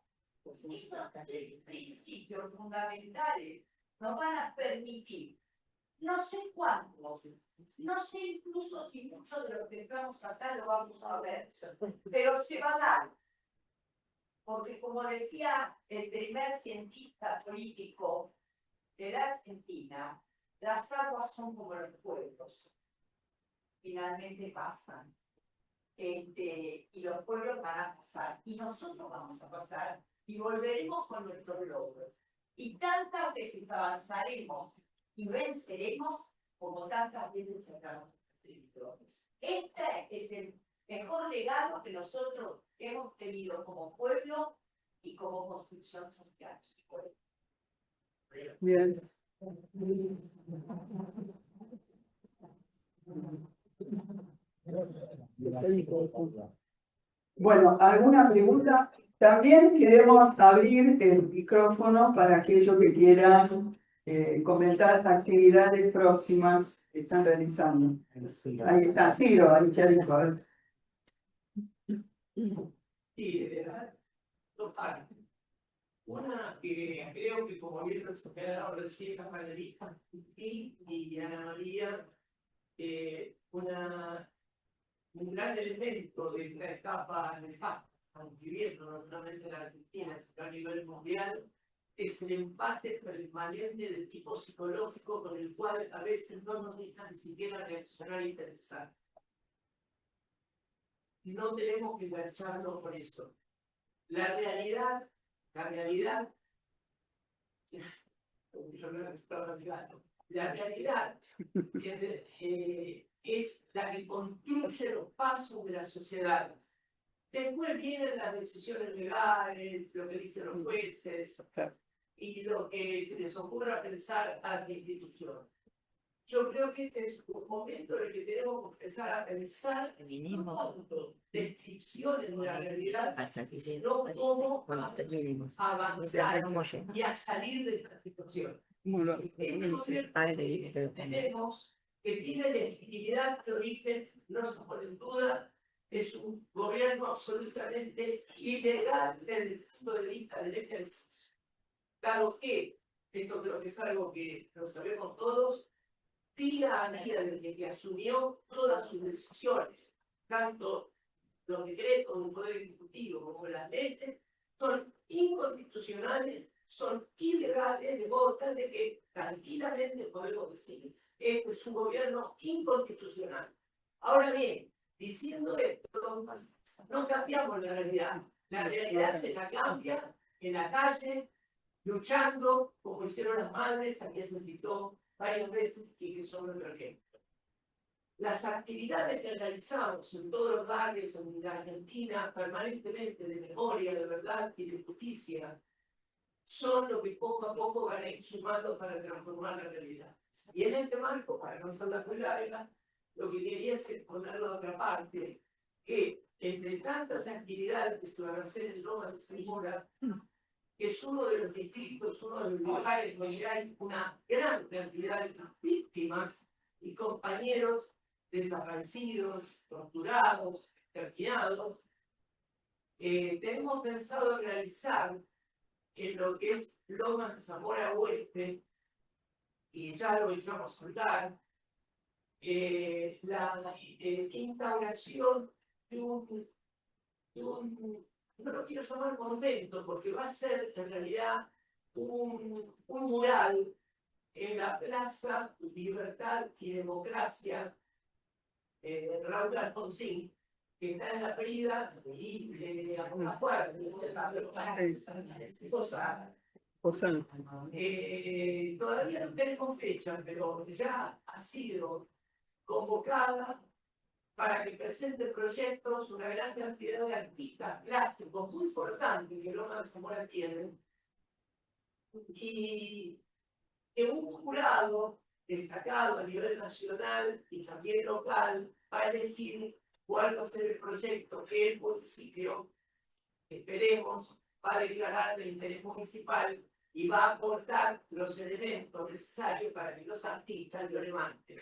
Esos tres principios fundamentales nos van a permitir, no sé cuántos, no sé incluso si muchos de los que estamos acá lo vamos a ver, pero se va a dar. Porque como decía el primer cientista político de la Argentina, las aguas son como los pueblos. Finalmente pasan. Y los pueblos van a pasar. Y nosotros vamos a pasar. Y volveremos con nuestros logros. Y tantas veces avanzaremos y venceremos como tantas veces sacaremos triunfos. Este es el mejor legado que nosotros hemos tenido como pueblo y como construcción social. Bien. Bueno, ¿alguna pregunta? También queremos abrir el micrófono para aquellos que quieran comentar actividades próximas que están realizando. Ahí está, Ciro, ahí Charito, a ver. Sí, dos partes. Una que creo que como bien lo señalaron recién las panelistas y Ana María, un gran elemento de esta etapa nefasta, viviendo no solamente en la Argentina, sino a nivel mundial, es el empate permanente de tipo psicológico con el cual a veces no nos deja ni siquiera reaccionar y pensar. No tenemos que engancharnos con eso. La realidad es la que construye los pasos de la sociedad. Después vienen las decisiones legales, lo que dicen los jueces y lo que se les ocurra pensar a las instituciones. Yo creo que este es un momento en el que tenemos que empezar a pensar no tanto descripciones de la realidad, sino cómo avanzar y a salir de esta situación. Este gobierno tenemos que tiene legitimidad de origen, no se pone en duda, es un gobierno absolutamente ilegal desde el punto de vista del ejercicio. Dado que, esto creo que es algo que lo sabemos todos, día a día desde que asumió todas sus decisiones, tanto los decretos del Poder Ejecutivo como las leyes, son inconstitucionales, son ilegales, de modo tal de que tranquilamente podemos decir, este es un gobierno inconstitucional. Ahora bien, diciendo esto, no cambiamos la realidad se la cambia en la calle, luchando, como hicieron las madres, a quien se citó varias veces y que son nuestro ejemplo. Las actividades que realizamos en todos los barrios en la Argentina, permanentemente de memoria, de verdad y de justicia, son lo que poco a poco van a ir sumando para transformar la realidad. Y en este marco, para no ser muy larga, lo que quería es ponerlo de otra parte, que entre tantas actividades que se van a hacer en Loma de Zamora, que es uno de los distritos, uno de los lugares donde hay una gran cantidad de víctimas y compañeros desaparecidos, torturados, exterminados. Tenemos pensado realizar en lo que es Loma de Zamora Oeste, y ya lo echamos a soltar, la instauración de un no lo quiero llamar monumento, porque va a ser en realidad un mural en la Plaza Libertad y Democracia Raúl Alfonsín, que está en la Frida y a Puerta. Todavía no tenemos fecha, pero ya ha sido convocada para que presente proyectos una gran cantidad de artistas plásticos muy importantes que Loma de Zamora tiene, y que un jurado destacado a nivel nacional y también local va a elegir cuál va a ser el proyecto que el municipio, esperemos, va a declarar de interés municipal y va a aportar los elementos necesarios para que los artistas lo levanten.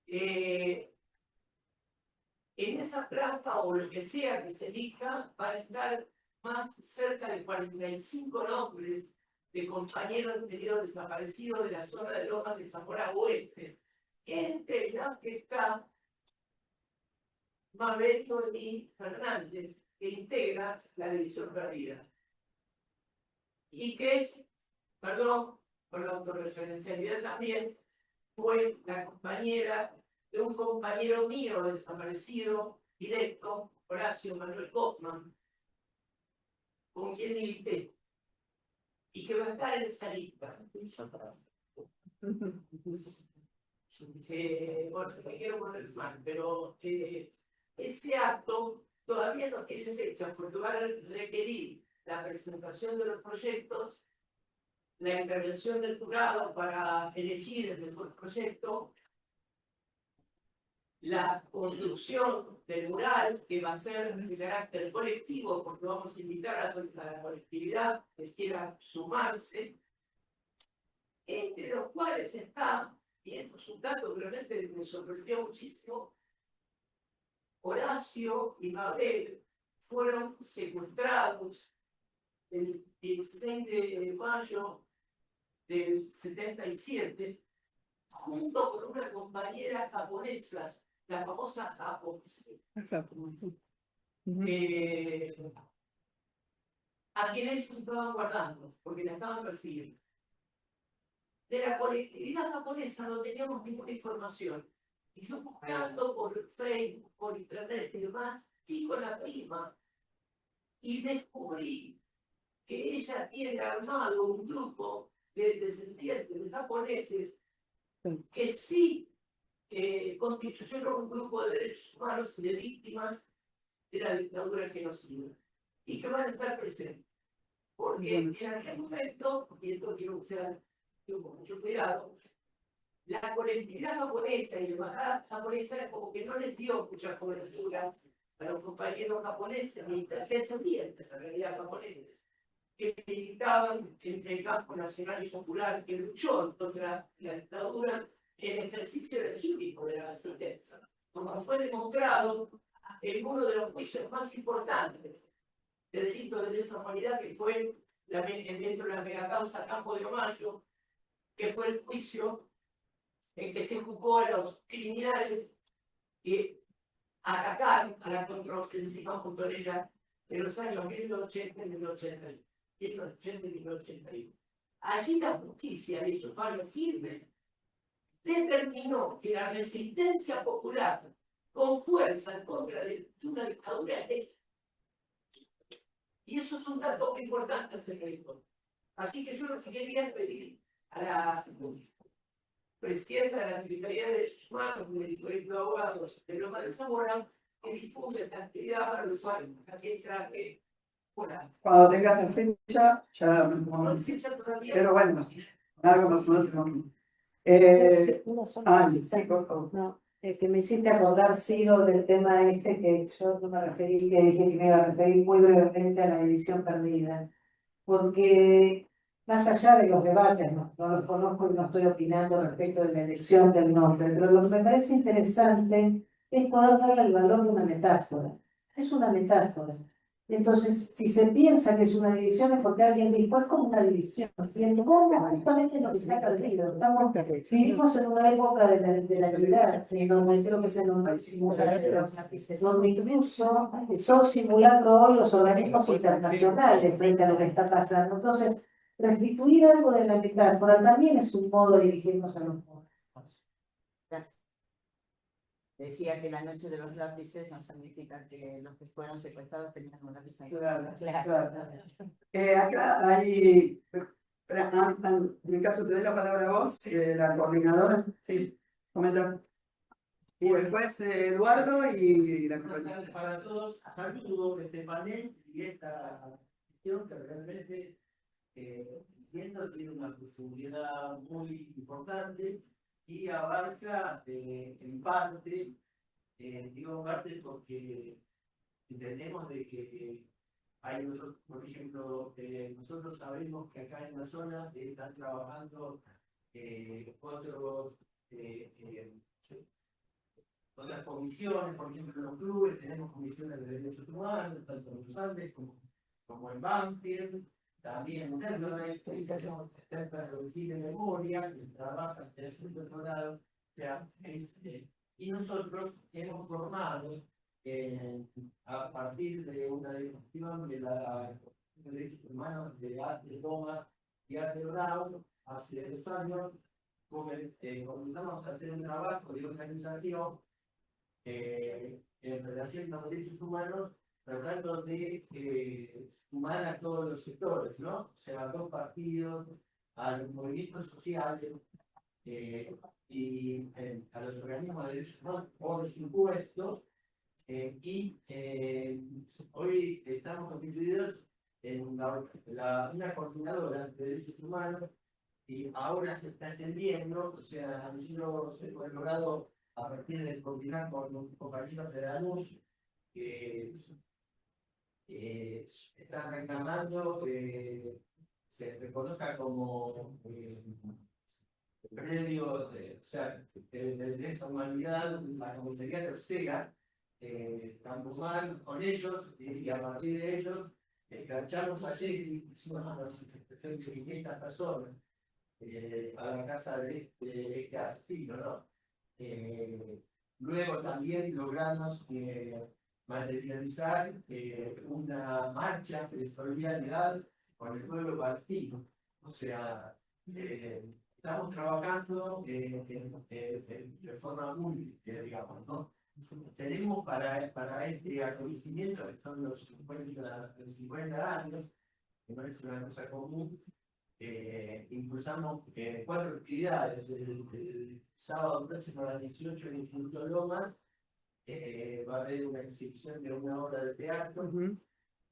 En esa placa o lo que sea que se elija, van a estar más cerca de 45 nombres de compañeros anteriores desaparecidos de la zona de Lomas de Zamora Oeste, entre los que está Mabel Tony Fernández, que integra la división perdida. Y que es, perdón, por la autorreferencialidad también, fue la compañera de un compañero mío desaparecido, directo, Horacio Manuel Kaufman, con quien milité, y que va a estar en esa lista. Bueno, me quiero poner mal, pero ese acto todavía no tiene fecha, porque va a requerir la presentación de los proyectos, la intervención del jurado para elegir el mejor proyecto, la construcción del mural, que va a ser de carácter colectivo, porque vamos a invitar a toda la colectividad que quiera sumarse, entre los cuales está, y esto es un dato que realmente me sorprendió muchísimo, Horacio y Mabel fueron secuestrados el 16 de mayo del 77, junto con una compañera japonesa, la famosa Japón, a quien ellos estaban guardando, porque la estaban persiguiendo. De la colectividad japonesa no teníamos ninguna información. Y yo buscando por Facebook, por internet y demás, y con la prima, y descubrí que ella tiene armado un grupo de descendientes de japoneses que sí constituyeron un grupo de derechos humanos y de víctimas de la dictadura genocida, y que van a estar presentes. Porque en aquel momento, y esto quiero que sea con mucho cuidado, la colectividad japonesa y la embajada japonesa era como que no les dio mucha cobertura a los compañeros japoneses, ni descendientes en realidad japoneses, que militaban en el campo nacional y popular, que luchó contra la dictadura en ejercicio legítimo de la resistencia, como fue demostrado en uno de los juicios más importantes de delitos de lesa humanidad, que fue dentro de la megacausa Campo de Mayo, que fue el juicio en que se juzgó a los criminales que atacaron a la contraofensiva montonera de los años 1980 y 1981. Allí la justicia, de sus fallos firmes, determinó que la resistencia popular con fuerza en contra de una dictadura es. Y eso es un dato muy importante, señorito. Así que yo lo que quería pedir a la presidenta de la Secretaría de Derechos Humanos del Colegio de Abogados de Loma de Zamora, que difunde esta actividad para los usuarios. También traje una. Cuando tengas la fecha, ya. No hay fecha todavía. Pero bueno, algo más o menos. Una sola cosita. Sí, por favor. No, que me hiciste acordar, Ciro, del tema este que yo no me referí, que dije que me iba a referir muy brevemente a la división perdida. Porque más allá de los debates, no los conozco y no estoy opinando respecto de la elección del nombre, pero lo que me parece interesante es poder darle el valor de una metáfora. Es una metáfora. Entonces, si se piensa que es una división es porque alguien dijo, es como una división. Y el nombre justamente lo que se ha perdido. Vivimos en una época de la realidad, donde creo que se nos donde incluso son simulacro hoy los organismos internacionales frente a lo que está pasando. Entonces, restituir algo de la metáfora también es un modo de dirigirnos a los pueblos. Decía que la noche de los lápices no significa que los que fueron secuestrados tenían un lápiz ahí. Claro. Acá hay, en el caso te doy la palabra a vos, la coordinadora, sí, comenta. Y después Eduardo y la Buenas compañera. tardes para todos. Saludo este panel y esta cuestión que realmente entiendo tiene una profundidad muy importante y abarca en parte, digo en parte porque entendemos de que hay nosotros, por ejemplo, nosotros sabemos que acá en la zona están trabajando otras comisiones, por ejemplo, en los clubes tenemos comisiones de derechos humanos, tanto en los Andes como en Banfield, también en Internet, tenemos para reducir en memoria, que trabaja en el doctorado, y nosotros hemos formado a partir de una discusión de los derechos humanos de Arte Lomas y Arte Brown hace 2 años, comenzamos a hacer un trabajo de organización en relación a los derechos humanos, tratando de sumar a todos los sectores, ¿no? O sea, a los partidos, a los movimientos sociales y a los organismos de derechos humanos, por supuesto. Y hoy estamos constituidos en una coordinadora de derechos humanos y ahora se está entendiendo, o sea, nosotros hemos logrado a partir de coordinar con los compañeros de la luz que están reclamando que se reconozca como predio, o sea, de esa humanidad, la comisaría tercera, tanto mal con ellos y a partir de ellos enganchamos a Jesse, hicimos de 500 personas a la casa de este asesino, ¿no? Luego también logramos materializar una marcha de solidaridad con el pueblo palestino. O sea, estamos trabajando de forma múltiple, digamos, ¿no? Tenemos para este acontecimiento, que son los 50 años, que no es una cosa común, impulsamos 4 actividades. El sábado próximo a las 18 en el Instituto Lomas va a haber una exhibición de 1 hora de teatro,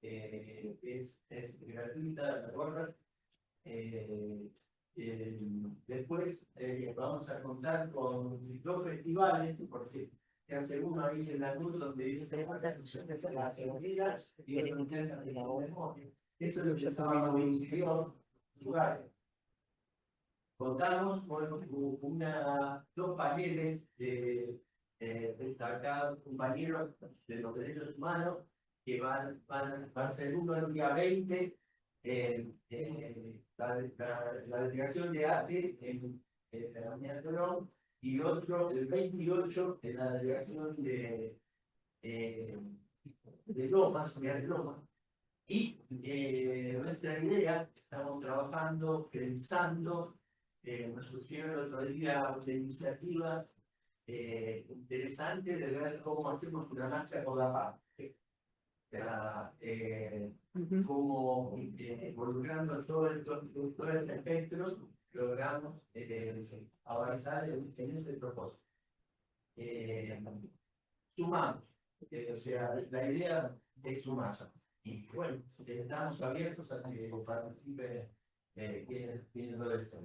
es gratuita, ¿te acuerdas? Después vamos a contar con 2 festivales, porque se hace uno ahí en la luz donde dice las cervezas y otro en la memoria. Eso es lo que llamamos interior lugares. Contamos con 2 paneles destacados compañeros de los derechos humanos que va a ser uno el día 20 la delegación de ATE en la Unidad de Perón y otro el 28 en la delegación de Lomas, Unidad de Lomas. Y nuestra idea, estamos trabajando, pensando, nos surgió el otro día una iniciativa interesante de ver cómo hacemos una marcha por la paz. Como involucrando todo el espectro, logramos avanzar en ese propósito. Sumamos, o sea, la idea es sumar. Y bueno, estamos abiertos a que participen quienes tienen todo eso.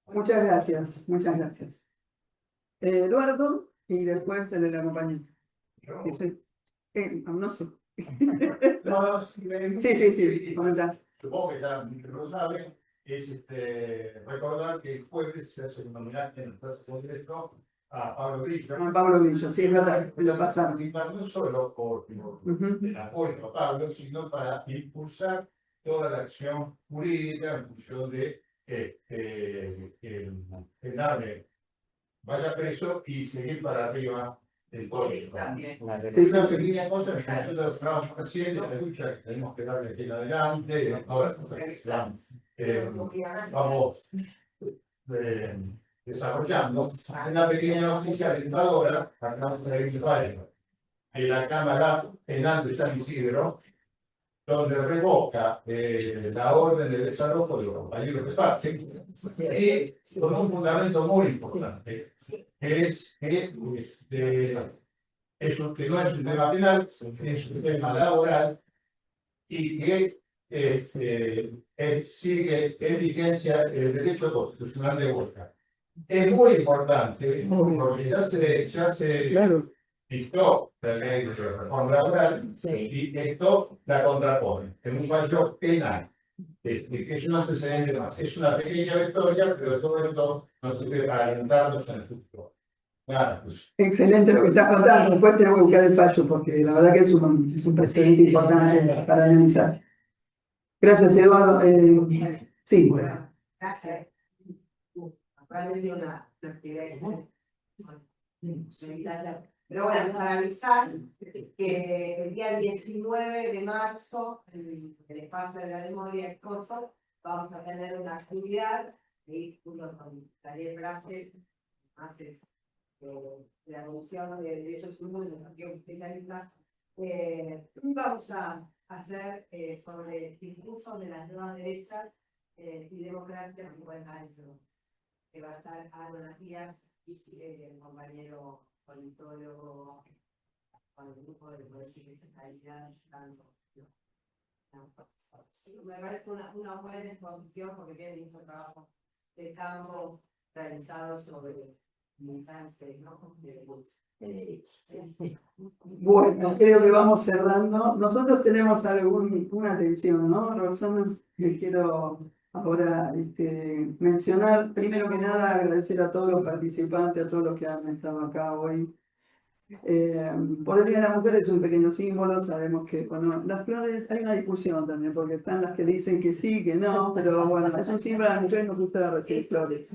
Muchas gracias, muchas gracias. Eduardo, y después el de la compañía. No sé. Sí, comentar. Supongo que ya lo saben, es recordar que el jueves se hace un homenaje en el Plaza Congreso a Pablo Grillo. Pablo Grillo, sí, es verdad, lo pasamos. No solo por el apoyo a Pablo, sino para impulsar toda la acción jurídica en función de que el AVE vaya preso y seguir para arriba del todo. Esa pequeña cosa que nosotros estábamos haciendo, la lucha que tenemos que darle aquí en adelante, y todas las cosas que vamos desarrollando. Una pequeña noticia alentadora, acabamos de ver de la Cámara Penal de San Isidro, donde revoca la orden de desalojo de los compañeros de Pazzi, y con un fundamento muy importante, que es que que no es un tema penal, es un tema laboral, y que sigue en vigencia el derecho constitucional de huelga. Es muy importante porque ya se Claro. dictó la ley de reforma laboral y esto la contrapone en un fallo penal. Que es un antecedente más. Es una pequeña victoria, pero todo esto nos sirve para alentarnos en el futuro. Claro, pues. Excelente lo que estás contando. Después tengo que buscar el fallo porque la verdad que es un precedente importante para analizar. Gracias, Eduardo. Sí. Gracias. Pero bueno, para avisar que el día 19 de marzo, en el espacio de la memoria de Coso, vamos a tener una actividad ahí junto con Daniel Brache, hace la Comisión de Derechos Humanos del Partido Especialista. Vamos a hacer sobre el discurso de las nuevas derechas y democracia 50 años, que va a estar Ana Matías y el compañero politólogo con el grupo de política y calidad. Me parece una buena exposición porque tiene mucho trabajo de campo realizado sobre infancia y no de derechos. Bueno, creo que vamos cerrando. Nosotros tenemos una atención, ¿no, Roxana? Que quiero ahora mencionar, primero que nada, agradecer a todos los participantes, a todos los que han estado acá hoy. Por el Día de la Mujer es un pequeño símbolo, sabemos que, bueno, las flores, hay una discusión también, porque están las que dicen que sí, que no, pero bueno, es un símbolo, a las mujeres nos gusta recibir flores.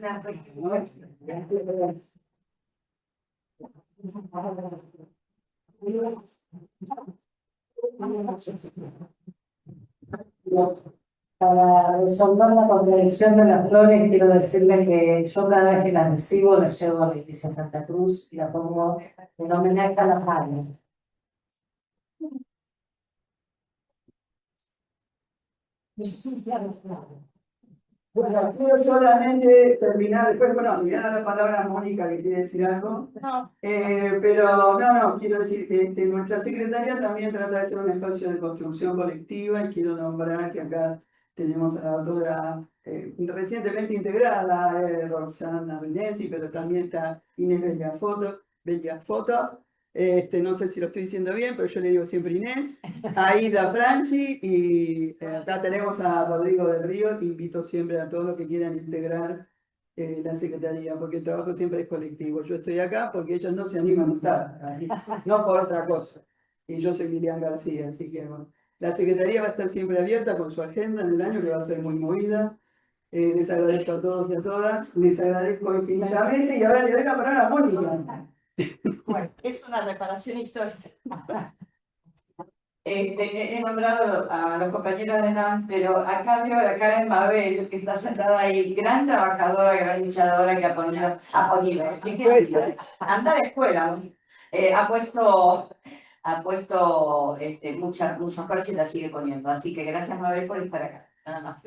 Para resolver la contradicción de las flores, quiero decirle que yo cada vez que las recibo las llevo a la iglesia Santa Cruz y la pongo en homenaje a las áreas. Bueno, quiero solamente terminar, después, bueno, me voy a dar la palabra a Mónica que quiere decir algo. Pero no, quiero decir que nuestra secretaria también trata de ser un espacio de construcción colectiva y quiero nombrar que acá tenemos a la doctora recientemente integrada, Rosana Renesi, pero también está Inés Bellafoto. No sé si lo estoy diciendo bien, pero yo le digo siempre Inés, Aida Franchi y acá tenemos a Rodrigo del Río. Invito siempre a todos los que quieran integrar la Secretaría, porque el trabajo siempre es colectivo. Yo estoy acá porque ellos no se animan a estar ahí, no por otra cosa. Y yo soy Lilian García, así que bueno. La Secretaría va a estar siempre abierta con su agenda en el año, que va a ser muy movida. Les agradezco a todos y a todas, les agradezco infinitamente y ahora le doy la palabra a Mónica. Bueno, es una reparación histórica. He nombrado a los compañeros de NAM, pero a cambio de Karen Mabel, que está sentada ahí, gran trabajadora, gran luchadora, que ha ponido anda a la escuela, ha puesto mucha fuerza y la sigue poniendo. Así que gracias, Mabel, por estar acá. Nada más.